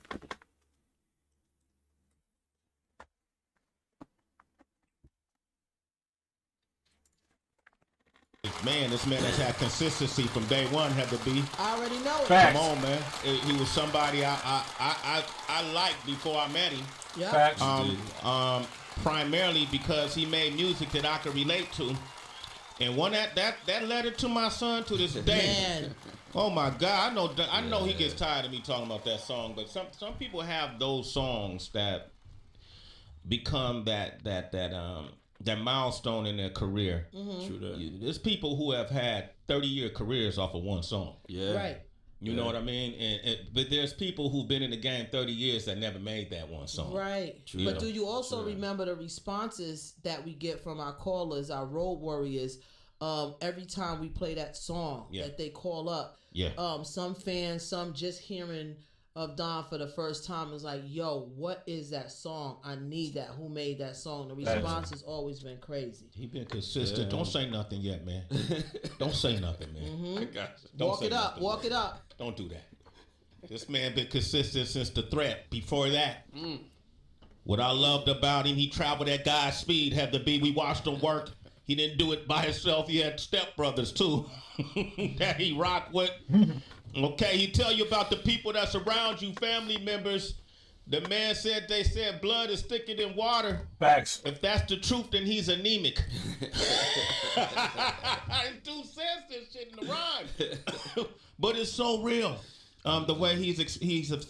Man, this man has had consistency from day one. Had to be. I already know it. Facts. Come on, man. He was somebody I liked before I met him. Yeah. Facts. Primarily because he made music that I could relate to, and one that led it to my son to this day. Man. Oh my God, I know he gets tired of me talking about that song, but some people have those songs that become that milestone in their career. Mm-hmm. True that. There's people who have had 30-year careers off of one song. Yeah. Right. You know what I mean? But there's people who've been in the game 30 years that never made that one song. Right. True. But do you also remember the responses that we get from our callers, our road warriors, every time we play that song that they call up? Yeah. Some fans, some just hearing of Don for the first time is like, yo, what is that song? I need that. Who made that song? The response has always been crazy. He been consistent. Yeah. Don't say nothing yet, man. Don't say nothing, man. Mm-hmm. I got you. Don't Walk say it up. nothing, Walk man. it up. Don't do that. This man been consistent since The Threat. Before that, what I loved about him, he traveled at God's speed. Had to be. We watched him work. He didn't do it by himself. He had stepbrothers too that he rocked with. Okay, he tell you about the people that's around you, family members The man said they said blood is thicker than water. Facts. If that's the truth, then he's anemic. Dude says this shit in the rhyme. But it's so real. The way he's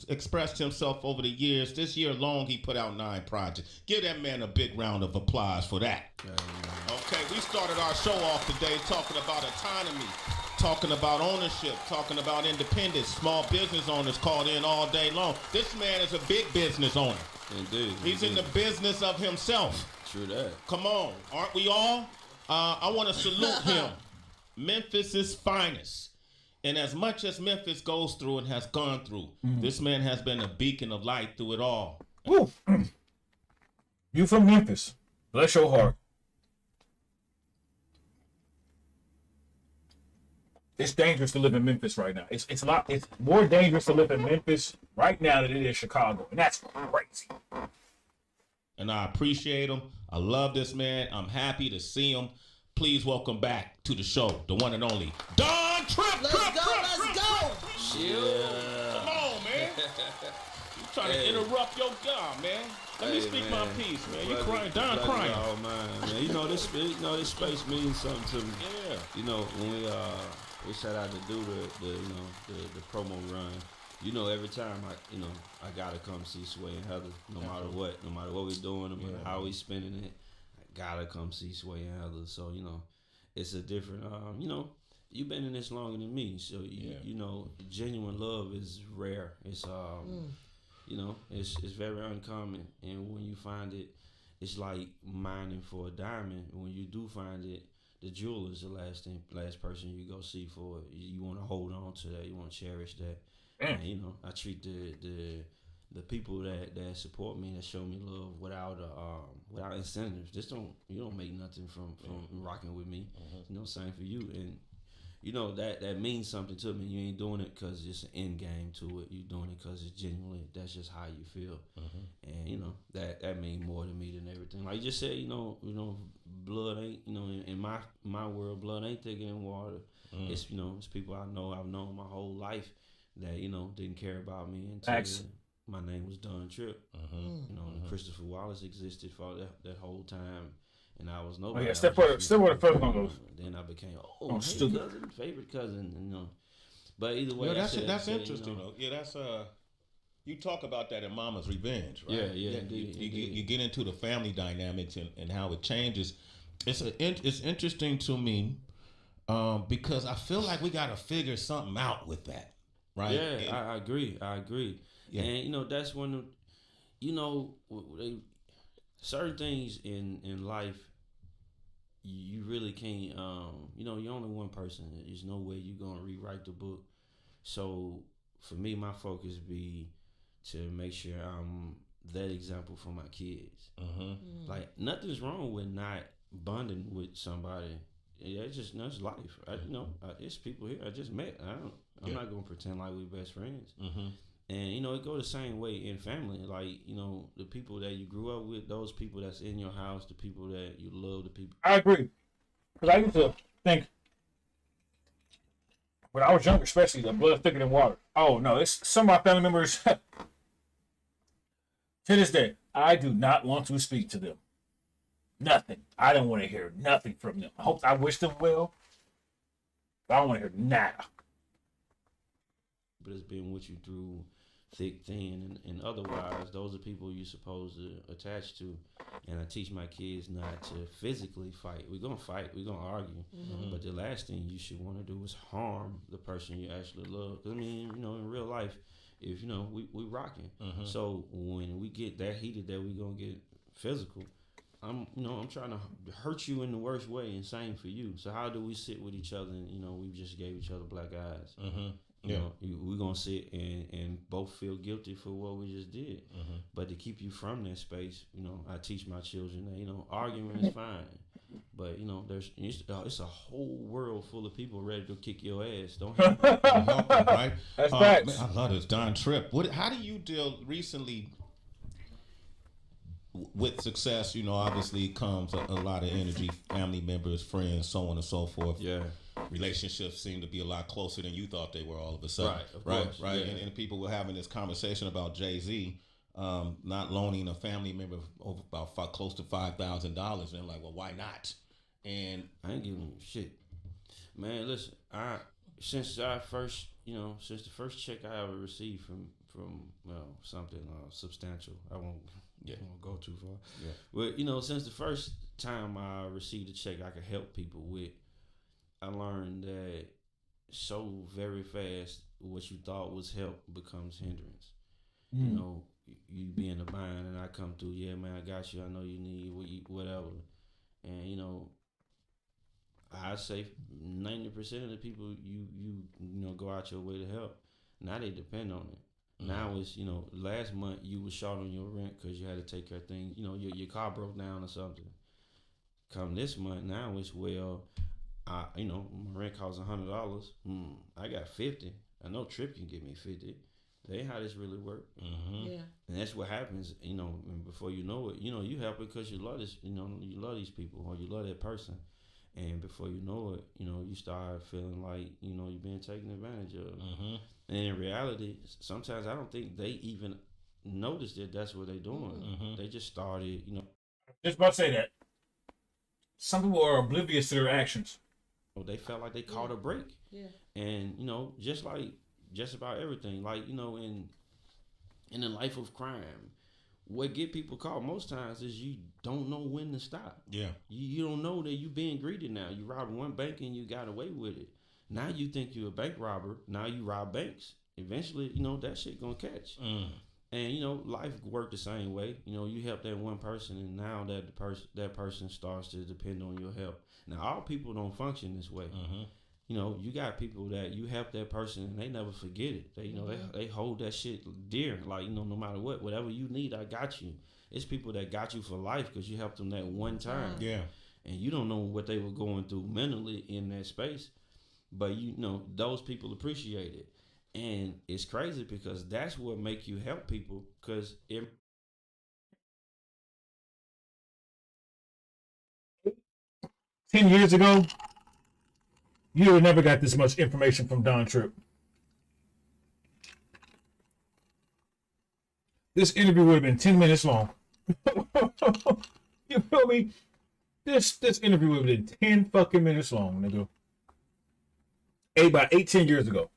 expressed himself over the years. This year alone, he put out 9 projects. Give that man a big round of applause for that. Okay, we started our show off today talking about autonomy, talking about ownership, talking about independence. Small business owners called in all day long. This man is a big business owner. Indeed. He's in the business of himself. True that. Come on, aren't we all? I want to salute him. Memphis's finest. And as much as Memphis goes through and has gone through, this man has been a beacon of light through it all. Woo. You from Memphis. Bless your heart. It's dangerous to live in Memphis right now. It's more dangerous to live in Memphis right now than it is Chicago. And that's crazy. And I appreciate him. I love this man. I'm happy to see him. Please welcome back to the show, the one and only Don Trip. Let's go. Come on, man. You trying to interrupt your guy, man. Let me speak my piece, man. You crying, Don crying. Oh man. You know this space means something to me. Yeah. You know when we set out to do the promo run. You know, every time I gotta come see Sway and Heather, no matter what we're doing, no matter how we spending it. Gotta come see Sway and Heather. So, it's a different, you've been in this longer than me. So, you know, genuine love is rare. It's, it's very uncommon. And when you find it, it's like mining for a diamond. When you do find it, the jeweler is the last person you go see for it. You want to hold on to that. You want to cherish that. And, I treat the people that support me, that show me love without incentives. You don't make nothing from rocking with me. Same for you. And that means something to me. You ain't doing it because it's an end game to it. You're doing it because it's genuinely, that's just how you feel. And that means more to me than everything. Like you just said, blood ain't, in my world, blood ain't thicker than water. It's it's people I've known my whole life that didn't care about me until my name was Don Trip. And Christopher Wallace existed for that whole time, and I was nobody. Oh yeah, step where the first one goes. Then I became favorite cousin. But either way, that's interesting though. Yeah, that's you talk about that in Mama's Revenge, right? Yeah. You get into the family dynamics and how it changes. It's interesting to me because I feel like we got to figure something out with that. Right. Yeah, I agree. Yeah. And that's when, certain things in life, you really can't. You're only one person. There's no way you're gonna rewrite the book. So for me, my focus be to make sure I'm that example for my kids. Like nothing's wrong with not bonding with somebody. Yeah, that's life. It's people here I just met. I'm not gonna pretend like we're best friends. And it go the same way in family. Like the people that you grew up with, those people that's in your house, the people that you love, the people. I agree, because I used to think when I was younger, especially, the blood thicker than water. Oh no, it's some of my family members. To this day, I do not want to speak to them. Nothing. I don't want to hear nothing from them. I wish them well, but I don't want to hear nada. But it's been with you through thick, thin, and otherwise. Those are people you're supposed to attach to. And I teach my kids not to physically fight. We're going to fight. We're going to argue. But the last thing you should want to do is harm the person you actually love. I mean, in real life, if, we rocking. So when we get that heated that we're going to get physical, I'm trying to hurt you in the worst way, and same for you. So how do we sit with each other and, we just gave each other black eyes? We're going to sit and both feel guilty for what we just did. But to keep you from that space, I teach my children that, arguing is fine. But, it's a whole world full of people ready to kick your ass. Don't help them, right? That's facts. Man, I love this Don Trip. How do you deal recently with success? Obviously comes a lot of energy, family members, friends, so on and so forth. Yeah. Relationships seem to be a lot closer than you thought they were all of a sudden. Right. Right. Yeah. And people were having this conversation about Jay-Z not loaning a family member over about close to $5,000, and they're like, well, why not? And I ain't giving you shit, man. Listen, since the first check I ever received from something substantial, I won't go too far. Yeah. But since the first time I received a check I could help people with, I learned that so very fast what you thought was help becomes hindrance. You be in a bind and I come through, yeah, man, I got you. I know you need whatever, and I say 90% of the people you go out your way to help. Now they depend on it. Now it's last month you was short on your rent because you had to take care of things. Your car broke down or something. Come this month, now it's my rent costs $100. I got 50. I know Trip can give me 50. That ain't how this really work. Yeah. And that's what happens. And before you know it, you help it because you love this. You love these people or you love that person. And before you know it, you start feeling like you're being taken advantage of. And in reality, sometimes I don't think they even notice that that's what they're doing. They just started, Just about to say that. Some people are oblivious to their actions. They felt like they caught a break. Yeah. And just about everything, like in the life of crime, what get people caught most times is you don't know when to stop. Yeah. You don't know that you being greedy now. You robbed one bank and you got away with it. Now you think you're a bank robber. Now you rob banks. Eventually, that shit gonna catch. And life worked the same way. You help that one person, and now that person starts to depend on your help. Now all people don't function this way. You got people that you help that person and they never forget it. They hold that shit dear. Like no matter whatever you need, I got you. It's people that got you for life because you helped them that one time. Yeah. And you don't know what they were going through mentally in that space, but those people appreciate it. And it's crazy because that's what make you help people. Because 10 years ago, you would have never got this much information from Don Tripp. This interview would have been 10 minutes long. You feel me? This interview would have been 10 fucking minutes long, nigga. About 10 years ago.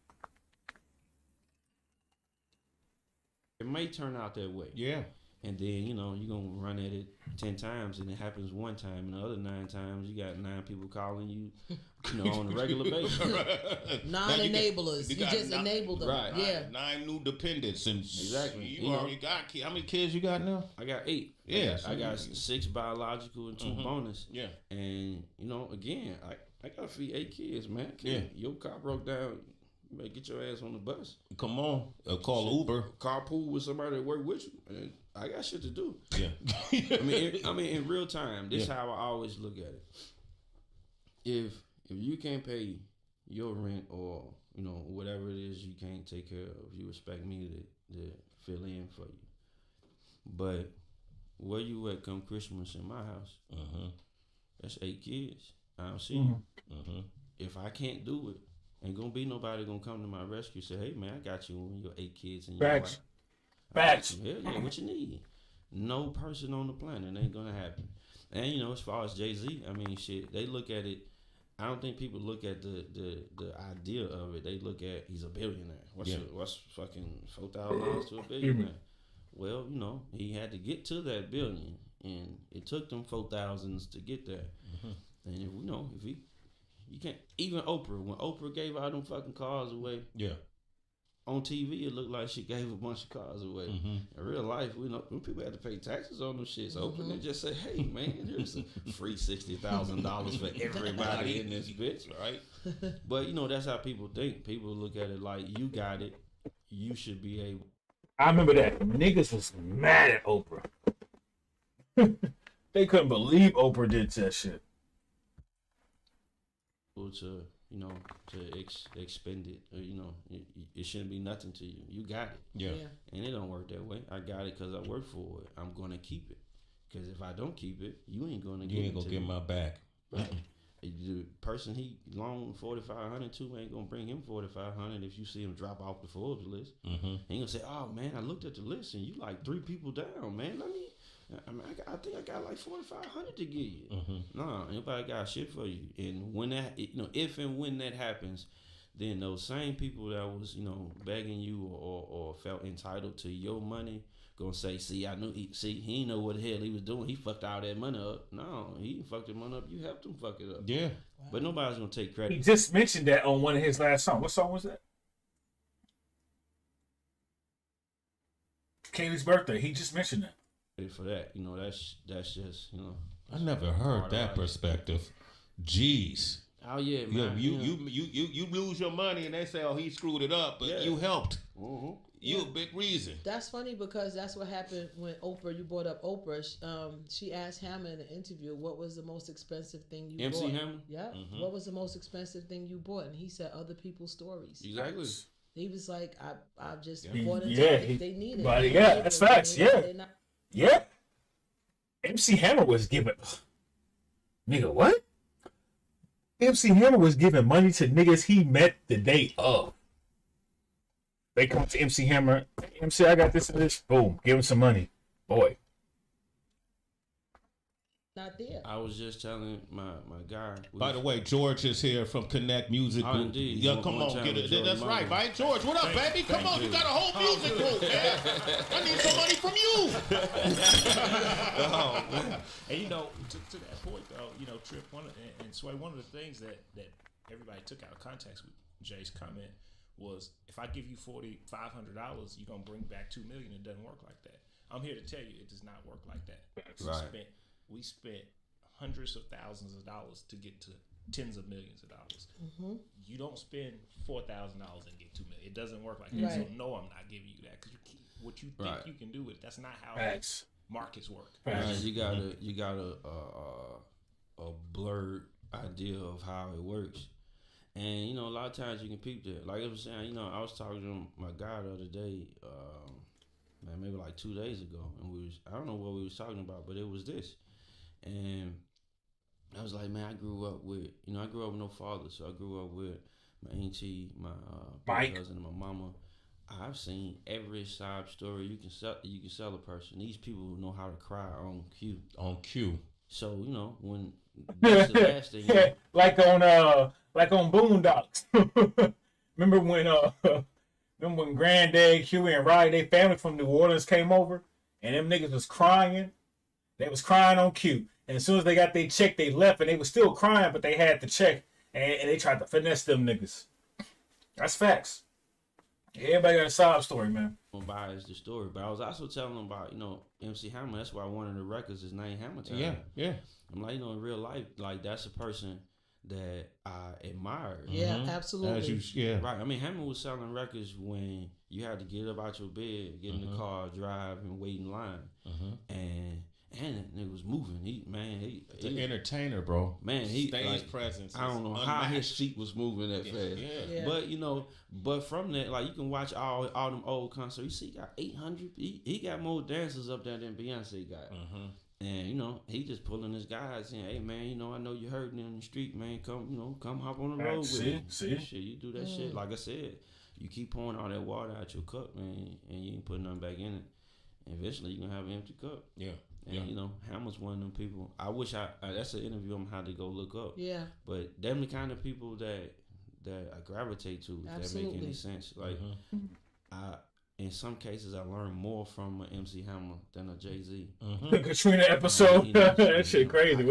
it may turn out that way. Yeah. And then, you're going to run at it 10 times and it happens one time. And the other 9 times, you got 9 people calling you, on a regular basis. Non-enablers. You just enabled them. Right. Yeah. 9 new dependents. And Exactly. You already got kids. How many kids you got now? I got 8. Yeah. I got 6 biological and 2 bonus. Yeah. And, again, I got to feed 8 kids, man. Yeah. Your car broke down. You better get your ass on the bus. Come on. Call Uber. Carpool with somebody that work with you. And I got shit to do. Yeah. I mean, in real time, this is how I always look at it. If you can't pay your rent or, whatever it is you can't take care of, you expect me to fill in for you. But where you at come Christmas in my house, that's 8 kids. I don't see you. If I can't do it, ain't gonna be nobody gonna come to my rescue and say, hey man, I got you and your 8 kids and your wife. Facts. Hell yeah, what you need? No person on the planet ain't gonna happen. And as far as Jay-Z, I mean shit, they look at it. I don't think people look at the idea of it. They look at he's a billionaire. What's fucking $4,000 to a billionaire? Well, he had to get to that billion, and it took them 4,000s to get there. And if you can't, even Oprah, when Oprah gave all them fucking cars away, on TV it looked like she gave a bunch of cars away. In real life, when people had to pay taxes on them shit, so Oprah didn't just say, hey man, here's a free $60,000 for everybody in this bitch, right? But that's how people think. People look at it like, you got it, you should be able. I remember that niggas was mad at Oprah. They couldn't believe Oprah did that shit. To expend it, or it shouldn't be nothing to you. You got it. Yeah. And it don't work that way. I got it because I worked for it. I'm gonna keep it. Because if I don't keep it, you ain't gonna You ain't gonna get my back. Right. the person he loaned 4,500 to ain't gonna bring him 4,500 if you see him drop off the Forbes list. He gonna say, "Oh man, I looked at the list and you like 3 people down, man. I think I got like 4,500 to give you." No, anybody got shit for you. And when that, if and when that happens, then those same people that was, begging you or felt entitled to your money gonna say, "See, he didn't know what the hell he was doing. He fucked all that money up." No, he didn't fuck the money up. You helped him fuck it up. Yeah. But nobody's gonna take credit. He just mentioned that on one of his last songs. What song was that? Kaylee's birthday. He just mentioned that. For that, that's just, I never heard that perspective. Jeez. Oh yeah, man. You lose your money and they say, "Oh, he screwed it up," but you helped. You a big reason. That's funny because that's what happened when Oprah. You brought up Oprah. She asked Hammer in an interview, "What was the most expensive thing you bought?" MC Hammer. Yeah. What was the most expensive thing you bought? And he said, "Other people's stories." Exactly. He was like, "I just Yeah. bought into Yeah, it if they need it." but yeah, that's facts. Yeah. MC Hammer was giving, nigga, what? MC Hammer was giving money to niggas he met the day of. They come to MC Hammer, "Hey, MC, I got this and this." Boom, give him some money. Boy. Not there. I was just telling my guy. By the way, George is here from Connect Music Oh, Group. indeed. Yeah, One- come one on, time get with it. George That's Martin. right, right? George, what up, baby? Come on, you got a whole music group, man. I need some money from you. And to that point though, Trip, and Sway, one of the things that everybody took out of context with Jay's comment was, if I give you $4,500, you're gonna bring back $2 million. It doesn't work like that. I'm here to tell you, it does not work like that. Right. We spent hundreds of thousands of dollars to get to tens of millions of dollars. You don't spend $4,000 and get $2 million. It doesn't work like that. Right. So no, I'm not giving you that, because what you think Right. you can do with it, that's not how Facts. markets work. Facts. You got a blurred idea of how it works, and a lot of times you can peep that. Like I was saying, I was talking to my guy the other day, maybe like 2 days ago, and I don't know what we was talking about, but it was this, and I was like, man, I grew up with no father, so I grew up with my auntie, my Mike. cousin, and my mama. I've seen every sob story you can sell a person. These people know how to cry on cue. On cue. So when that's the last thing, like on Boondocks. Remember when Granddad, Huey, and Roddy, they family from New Orleans came over, and them niggas was crying. They was crying on cue. And as soon as they got their check, they left, and they was still crying, but they had the check, and they tried to finesse them niggas. That's facts. Everybody got a sob story, man. buys the story, but I was also telling them about MC Hammer. That's why one of the records is named Hammer Time. Yeah. I'm like, in real life, like that's a person that I admire. Yeah, absolutely. Right. I mean, Hammer was selling records when you had to get up out your bed, get in the car, drive, and wait in line. And that nigga was moving. He the entertainer, bro. Man, stage presence. I don't know how his feet was moving that fast. Yeah. But but from that, like you can watch all them old concerts. You see, he got 800. He got more dancers up there than Beyonce got. And he just pulling his guys in. Hey man, I know you hurting in the street, man. Come hop on the road with me. See? Shit, you do that shit. Like I said, you keep pouring all that water out your cup, man, and you ain't putting nothing back in it. Eventually, you gonna have an empty cup. Yeah. And Hammer's one of them people. I wish that's an interview I'm gonna have to go look up. Yeah. But them the kind of people that I gravitate to. If Absolutely. that make any sense. Like in some cases I learn more from an MC Hammer than a Jay-Z. Katrina episode. That shit crazy.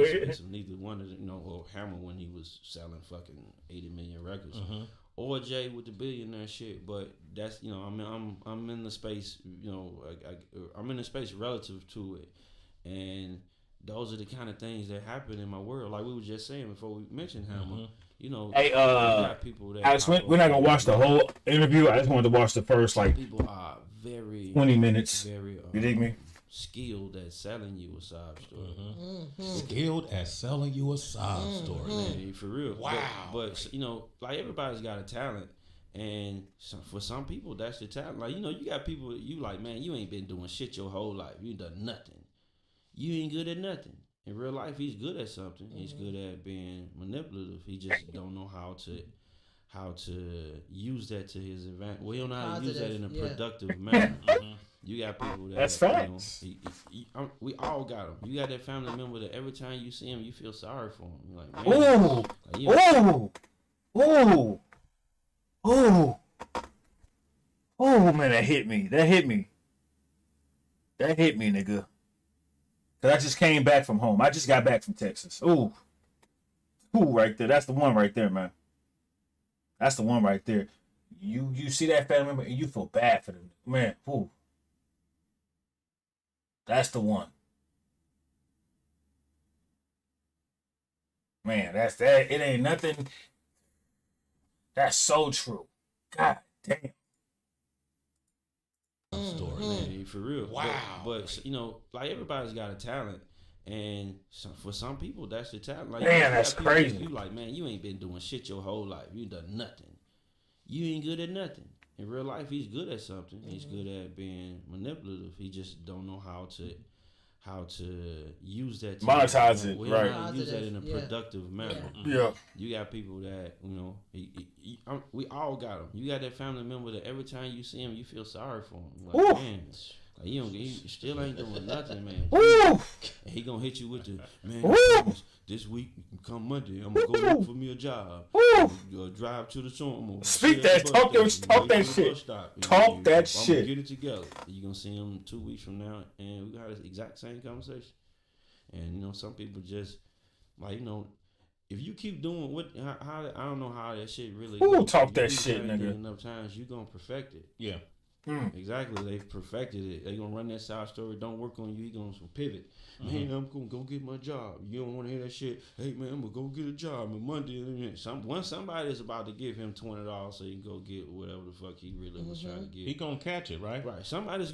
Neither one of them, or Hammer when he was selling fucking 80 million records. Or Jay with the billionaire shit, but that's I'm in the space, I'm in the space relative to it, and those are the kind of things that happen in my world. Like we were just saying before we mentioned Hammer, Hey, you got people that Alex, we're not gonna watch the whole interview. I just wanted to watch the first people are very 20 minutes. very You dig me? skilled at selling you a sob story. Skilled at selling you a sob story. Man, for real. Wow. But like everybody's got a talent, and for some people that's your talent. Like you got people you like, man, you ain't been doing shit your whole life. You ain't done nothing. You ain't good at nothing. in real life, he's good at something. He's good at being manipulative. He just don't know how to use that to his advantage. Well, he don't know how to use that in a productive manner. You got people that That's facts. We all got them. You got that family member that every time you see him, you feel sorry for him. You're like, Ooh, ooh, man, that hit me, nigga. Cause I just came back from home. I just got back from Texas. Ooh, right there. That's the one right there, man. That's the one right there. You see that family member and you feel bad for them, man. Ooh. That's the one. Man, that's that. It ain't nothing. That's so true. God damn. Story, man, for real. Wow. But you know, like everybody's got a talent, and for some people, that's the talent. Like, man, that's crazy. You like, man, you ain't been doing shit your whole life. You done nothing. You ain't good at nothing. In real life, he's good at something. He's good at being manipulative. He just don't know how to use that to monetize it, right? Use that in a productive manner. Yeah. You got people that we all got them. You got that family member that every time you see him, you feel sorry for him. Like, man, like he still ain't doing nothing, man. And he gonna hit you with the man. This week, come Monday, I'm gonna go look for me a job. Drive to the store. Speak that. Talk that shit. Talk that shit. I'm gonna get it together. You gonna see him 2 weeks from now, and we got the exact same conversation. And you know, some people just like, you know, if you keep doing how I don't know how that shit really. Talk that shit, nigga. Enough times, you gonna perfect it. Yeah. Exactly, they've perfected it. They gonna run that side story. Don't work on you. He gonna pivot. Man, I'm gonna go get my job. You don't want to hear that shit. Hey man, I'm gonna go get a job on Monday. Somebody is about to give him $20 so he can go get whatever the fuck he really was trying to get. He gonna catch it, right? Right. Somebody's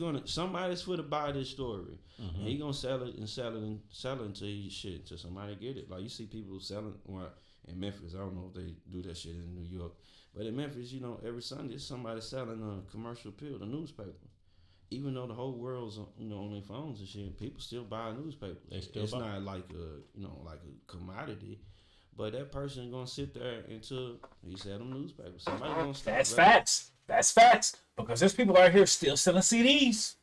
for to buy this story. And he gonna sell it until until somebody get it. Like you see people selling in Memphis. I don't know if they do that shit in New York. But in Memphis, you know, every Sunday somebody selling a commercial pill, the newspaper. Even though the whole world's on their phones and shit, people still buy a newspaper. It's not like a commodity, but that person gonna sit there until he sell them newspapers. Somebody gonna stop. That's facts. That's facts. Because there's people out here still selling CDs.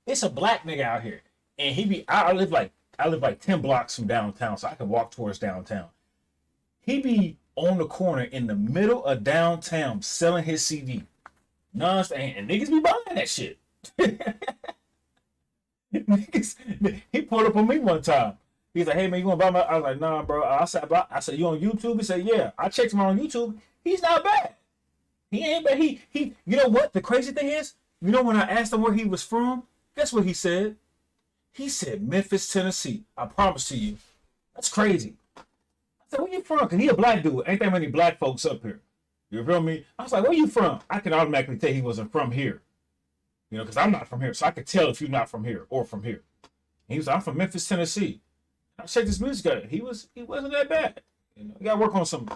It's a black nigga out here, and I live like 10 blocks from downtown, so I can walk towards downtown. He be on the corner in the middle of downtown selling his CD. And niggas be buying that shit. He pulled up on me one time. He's like, hey man, you wanna buy my? I was like, nah, bro. I said, you on YouTube? He said, yeah. I checked him out on YouTube. He's not bad. He ain't bad. He you know what? The crazy thing is, you know when I asked him where he was from, guess what he said? He said Memphis, Tennessee. I promise to you. That's crazy. I said, where you from? Cause he a black dude. Ain't that many black folks up here. You feel me? I was like, where you from? I can automatically tell he wasn't from here. You know, because I'm not from here. So I could tell if you're not from here or from here. And he was like, I'm from Memphis, Tennessee. I checked his music out. He wasn't that bad. You know, you gotta work on some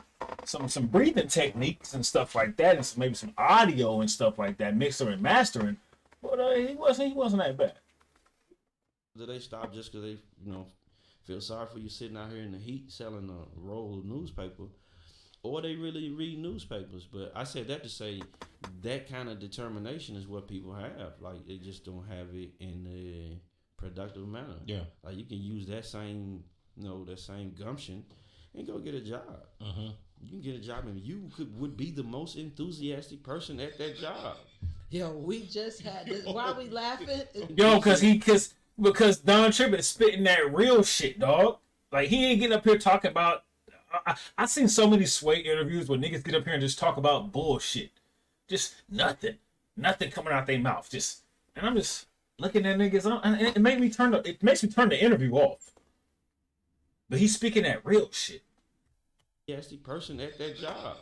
breathing techniques and stuff like that, and maybe some audio and stuff like that, mixer and mastering. But he wasn't that bad. Do they stop just because they feel sorry for you sitting out here in the heat selling a roll of newspaper? Or they really read newspapers. But I said that to say that kind of determination is what people have. Like, they just don't have it in a productive manner. Yeah. Like, you can use that same gumption and go get a job. You can get a job and you would be the most enthusiastic person at that job. Yo, we just had this. Why are we laughing? Yo, because Don Tripp is spitting that real shit, dog. Like, he ain't getting up here talking about. I seen so many Sway interviews where niggas get up here and just talk about bullshit. Just nothing coming out their mouth. And I'm just looking at niggas, and it makes me turn the interview off. But he's speaking that real shit. Yes, the person at that job.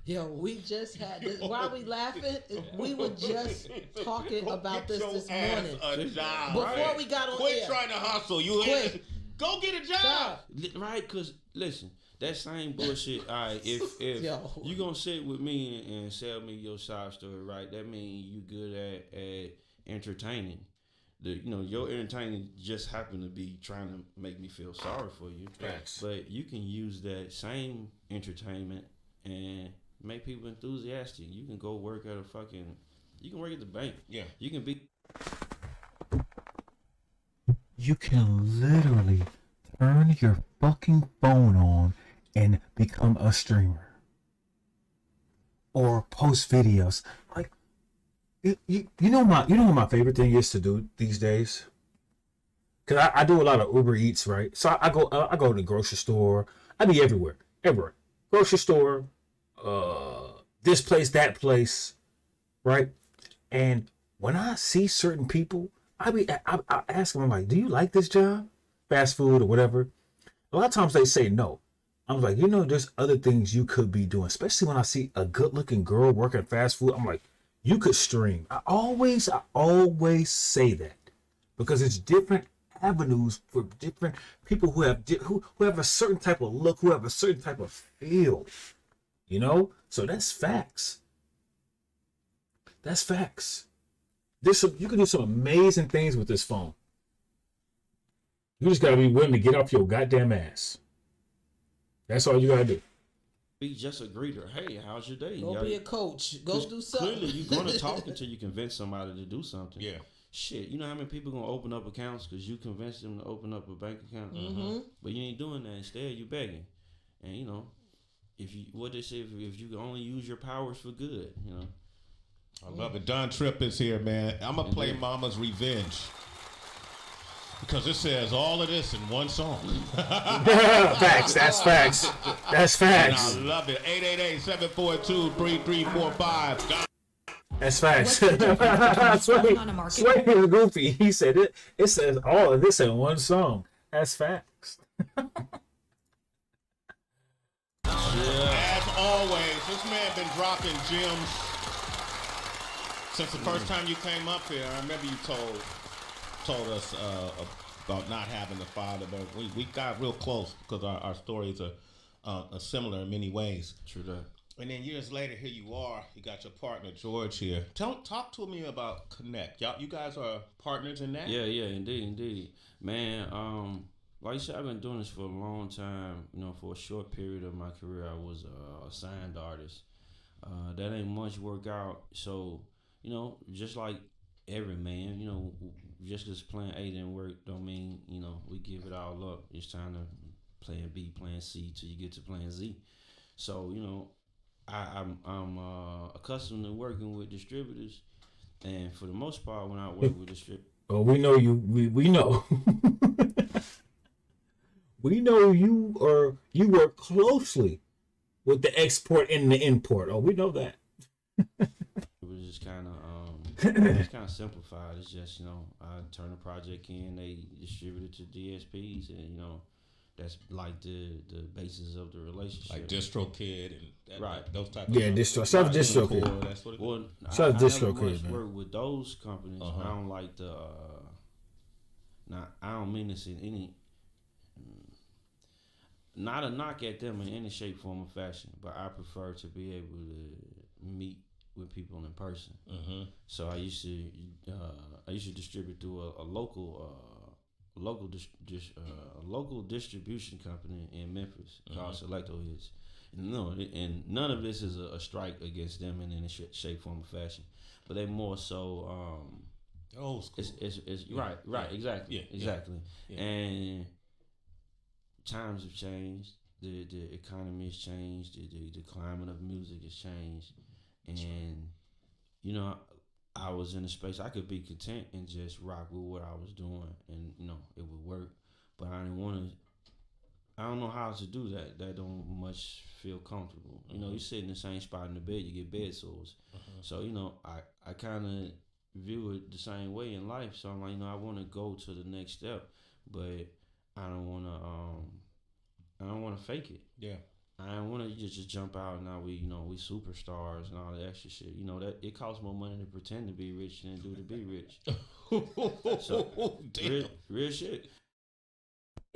Yo, we just had this. Why are we laughing? We were just talking about this morning. Before we got on Quit air. trying to hustle. Go get a job. Right, because, listen, that same bullshit, all right, if you gonna sit with me and sell me your side story, right, that means you good at entertaining. your entertainment just happened to be trying to make me feel sorry for you. Facts. But you can use that same entertainment and make people enthusiastic. You can go work at you can work at the bank. Yeah. You can be. You can literally turn your fucking phone on and become a streamer or post videos. Like, you know what my favorite thing is to do these days? Cause I do a lot of Uber Eats, right? So I go to the grocery store. I be everywhere. Grocery store, this place, that place, right? And when I see certain people, I ask them, I'm like, do you like this job? Fast food or whatever. A lot of times they say no. I'm like, there's other things you could be doing, especially when I see a good looking girl working fast food. I'm like, you could stream. I always say that because it's different avenues for different people who have a certain type of look, who have a certain type of feel, so that's facts. You can do some amazing things with this phone. You just gotta be willing to get off your goddamn ass. That's all you gotta do. Be just a greeter. Hey, how's your day? Go be a coach. Go do something. Clearly, you're gonna talk until you convince somebody to do something. Yeah. Shit, you know how many people gonna open up accounts because you convinced them to open up a bank account? Mm-hmm. But you ain't doing that. Instead, you begging. And if you can only use your powers for good, I love it. Don Tripp is here, man. I'm going to play Mama's Revenge. Because it says all of this in one song. Facts. That's facts. That's facts. And I love it. 888-742-3345. That's facts. Sway is goofy. He said it says all of this in one song. That's facts. As always, this man been dropping gems since the first time you came up here. I remember you told us about not having a father, but we got real close because our stories are similar in many ways. True that. And then years later, here you are. You got your partner George here. Talk to me about Connect. You guys are partners in that? Yeah, indeed, man. Like you said, I've been doing this for a long time. For a short period of my career, I was a signed artist. That ain't much work out. So, just like every man, just because plan A didn't work, don't mean we give it all up. It's time to plan B, plan C till you get to plan Z. So, I'm accustomed to working with distributors, and for the most part, when I work with distributors, we know you. We know. We know you work closely with the export and the import. Oh, we know that. it was just kind of simplified. It's just I turn a project in, they distribute it to DSPs, and that's like the basis of the relationship. Like DistroKid and right, those type of DistroKid. That's what it is. Well, I never much work with those companies. I don't like the. Now I don't mean this in any. Not a knock at them in any shape, form, or fashion, but I prefer to be able to meet with people in person. Mm-hmm. So I used to distribute through a local distribution company in Memphis called Selecto Hits. And none of this is a strike against them in any shape, form, or fashion, but they more so. Old school. It's right, exactly. Yeah. And times have changed. The economy has changed. The climate of music has changed, and I was in a space I could be content and just rock with what I was doing, and it would work. But I didn't want to. I don't know how to do that. That don't much feel comfortable. You sit in the same spot in the bed, you get bed sores. So I kind of view it the same way in life. So I'm like, I want to go to the next step, but I don't want to fake it. Yeah. I don't want to just jump out and now we superstars and all that extra shit. That it costs more money to pretend to be rich than to be rich. So real shit.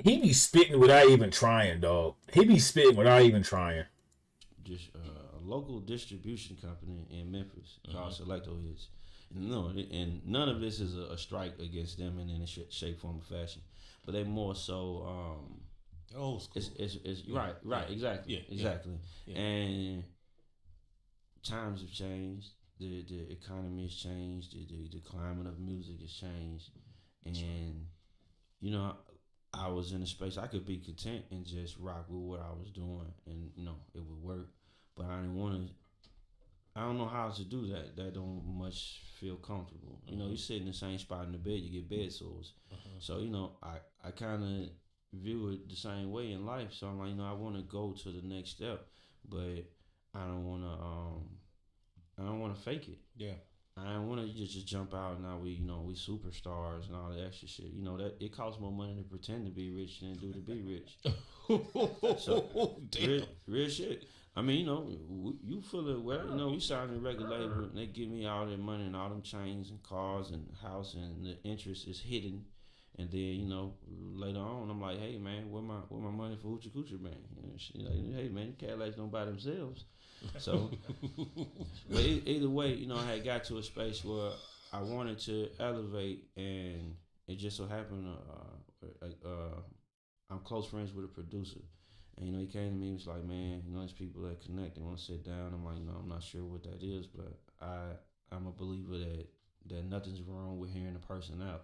He be spitting without even trying, dog. He be spitting without even trying. Just a local distribution company in Memphis called Selecto Hits. No, and none of this is a strike against them in any shape, form, or fashion. But they more so. Old school. It's right, exactly, exactly. Yeah. And times have changed. The economy has changed. The climate of music has changed, and you know, I was in a space I could be content and just rock with what I was doing, and you know, it would work. But I didn't want to. I don't know how to do that. That don't much feel comfortable. You know, you sit in the same spot in the bed, you get bed sores. So you know, I kind of view it the same way in life. So I'm like, you know, I want to go to the next step, but I don't want to. I don't want to fake it. Yeah. I don't want to just jump out and now we superstars and all that extra shit. You know that it costs more money to pretend to be rich than do to be rich. So real shit. I mean, you know, you feel it well. You know, we signed a record label and they give me all that money and all them chains and cars and house and the interest is hidden. And then, you know, later on, I'm like, hey man, where my money for Hoochie Coochie Bang? You know, she like, hey man, Cadillacs don't buy themselves. So, but either way, you know, I had got to a space where I wanted to elevate, and it just so happened, I'm close friends with a producer. And, you know, he came to me and was like, man, you know, there's people that connect. They want to sit down. I'm like, no, I'm not sure what that is, but I'm a believer that nothing's wrong with hearing a person out.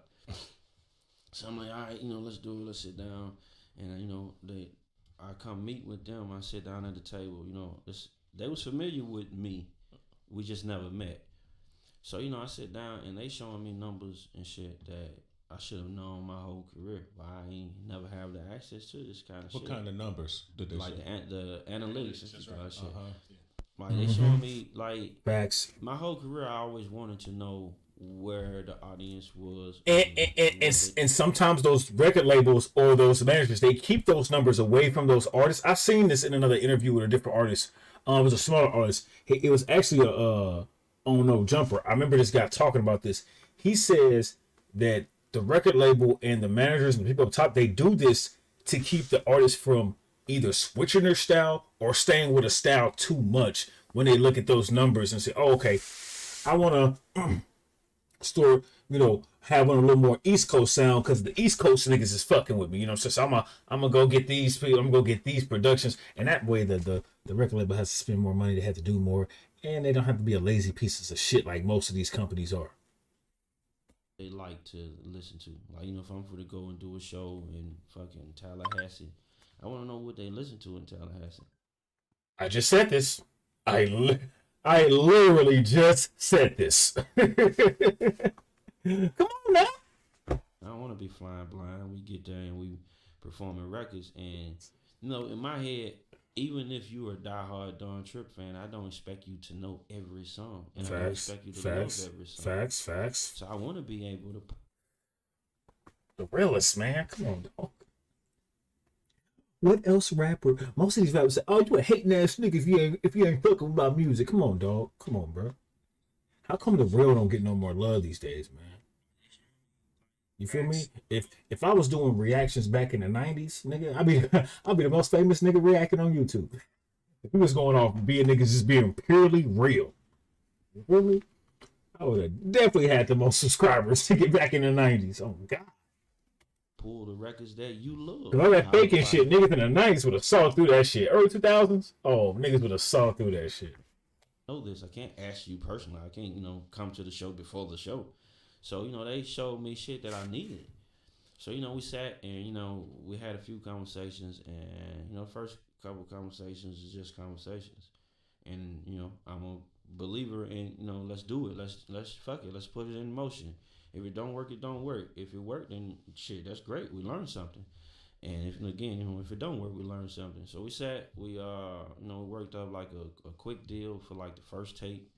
So I'm like, all right, you know, let's do it. Let's sit down. And, you know, I come meet with them. I sit down at the table. You know, they was familiar with me. We just never met. So, you know, I sit down and they showing me numbers and shit that I should have known my whole career, but I ain't never have the access to this kind of shit. What kind of numbers did they like show? the analytics and shit. Uh-huh. Like they showing me like Facts. my whole career. I always wanted to know where the audience was, and sometimes those record labels or those managers, they keep those numbers away from those artists. I've seen this in another interview with a different artist. It was a smaller artist. It was actually a Jumper. I remember this guy talking about this. He says that the record label and the managers and the people up top, they do this to keep the artist from either switching their style or staying with a style too much when they look at those numbers and say, oh, okay, I want to store, you know, having a little more East Coast sound because the East Coast niggas is fucking with me, you know. So I'm gonna go get these people, I'm gonna go get these productions, and that way the record label has to spend more money, they have to do more, and they don't have to be a lazy pieces of shit like most of these companies are. They like to listen to, like, you know, if I'm for to go and do a show in fucking Tallahassee, I want to know what they listen to in Tallahassee. I just said this. I literally just said this. Come on now. I don't want to be flying blind. We get there and we performing records, and you know, in my head, even if you're a diehard Don Trip fan, I don't expect you to know every song, and I don't expect you to love every song. Facts. So I want to be able to. The realest, man. Come on, dog. What else rapper? Most of these rappers say, "Oh, you a hating ass nigga if you ain't fucking about music." Come on, dog. Come on, bro. How come the real don't get no more love these days, man? You feel me? If I was doing reactions back in the 90s, nigga, I'd be the most famous nigga reacting on YouTube. If we was going off being niggas just being purely real. You feel me? I would have definitely had the most subscribers to get back in the 90s. Oh God. Pull the records that you love. Cause all that faking shit, niggas in the 90s would have saw through that shit. Early 2000s, oh, niggas would have saw through that shit. Know this, I can't ask you personally. I can't, you know, come to the show before the show. So, you know, they showed me shit that I needed. So, you know, we sat and, you know, we had a few conversations, and, you know, first couple of conversations is just conversations. And, you know, I'm a believer in, you know, let's do it. Let's fuck it. Let's put it in motion. If it don't work, it don't work. If it worked, then shit, that's great. We learned something. And if it don't work, we learn something. So we sat, we worked up like a quick deal for like the first tape,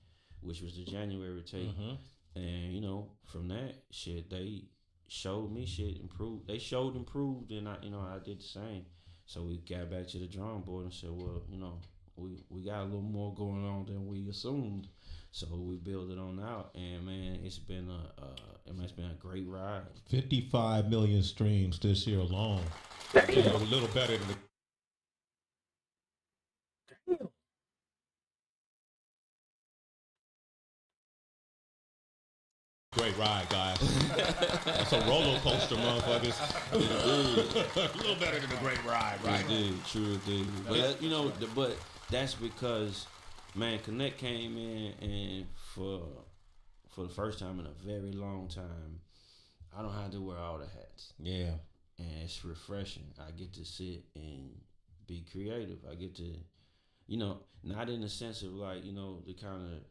which was the January tape. Mm-hmm. And, you know, from that shit, they showed me shit improved. They showed improved, and I did the same. So we got back to the drawing board and said, well, you know, we got a little more going on than we assumed. So we built it on out, and man, it's been a great ride. 55 million streams this year alone. A little better than the great ride, guys. That's a roller coaster, motherfuckers. A little better than a great ride, right? It did, true it did. But but that's because, man, Connect came in, and for the first time in a very long time, I don't have to wear all the hats. Yeah. And it's refreshing. I get to sit and be creative. I get to, not in the sense of like, the kind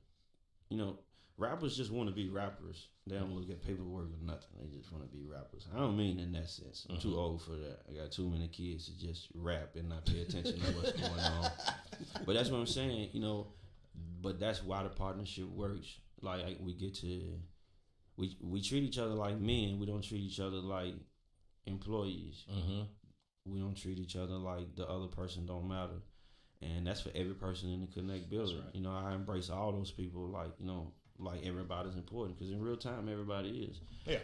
of, rappers just want to be rappers. They don't look at paperwork or nothing. They just want to be rappers. I don't mean in that sense. I'm too old for that. I got too many kids to just rap and not pay attention to what's going on. But that's what I'm saying, but that's why the partnership works. Like we get to, we treat each other like men. We don't treat each other like employees. We don't treat each other like the other person don't matter. And that's for every person in the Connect building. Right. I embrace all those people like, like everybody's important, because in real time everybody is. Yeah,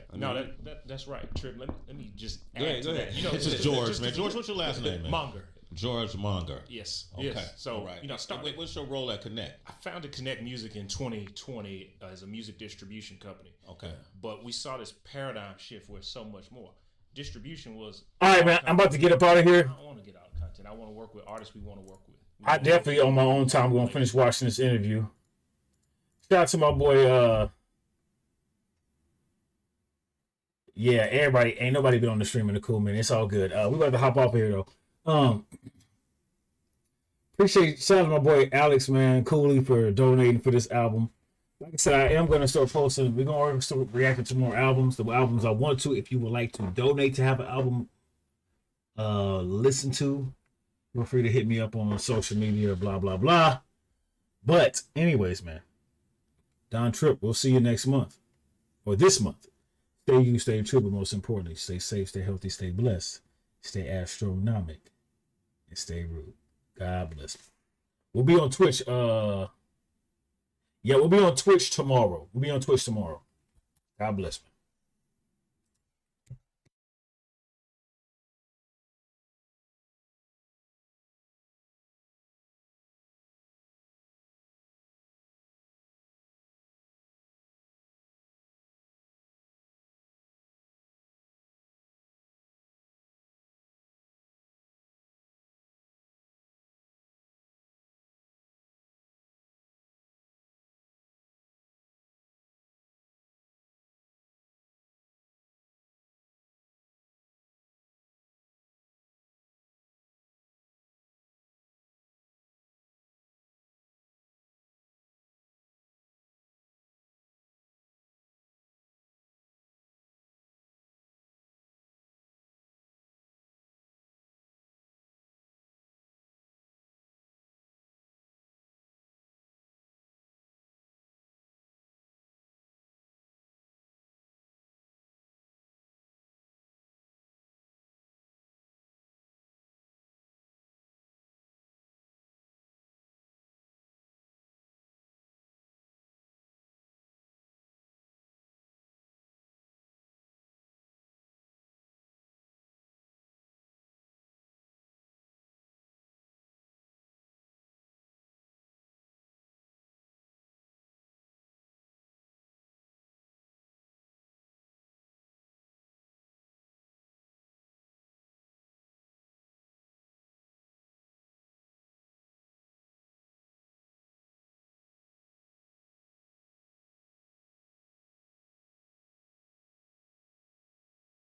that's right. Trip, let me just add to that. This is George, man. George, what's your last name, man? Monger. George Monger. Yes. Okay. Yes. So, all right. What's your role at Connect? I founded Connect Music in 2020 as a music distribution company. Okay. But we saw this paradigm shift where so much more. Distribution was... All right, man. I'm about to get up out of here. I don't want to get out of content. I want to work with artists we want to work with. I definitely, on my own time, going to finish watching this interview. Shout out to my boy, yeah, everybody, ain't nobody been on the stream in the cool minute. It's all good. We about to hop off here though. Appreciate, shout out to my boy Alex, man, Cooley, for donating for this album. Like I said, I am going to start posting. We're going to start reacting to more albums. The albums I want to. If you would like to donate to have an album listen to, feel free to hit me up on social media, blah, blah, blah. But anyways, man, Don Trip, we'll see you next month. Or this month. Stay you, stay true, but most importantly, stay safe, stay healthy, stay blessed, stay astronomic, and stay rude. God bless. We'll be on Twitch. We'll be on Twitch tomorrow. God bless me.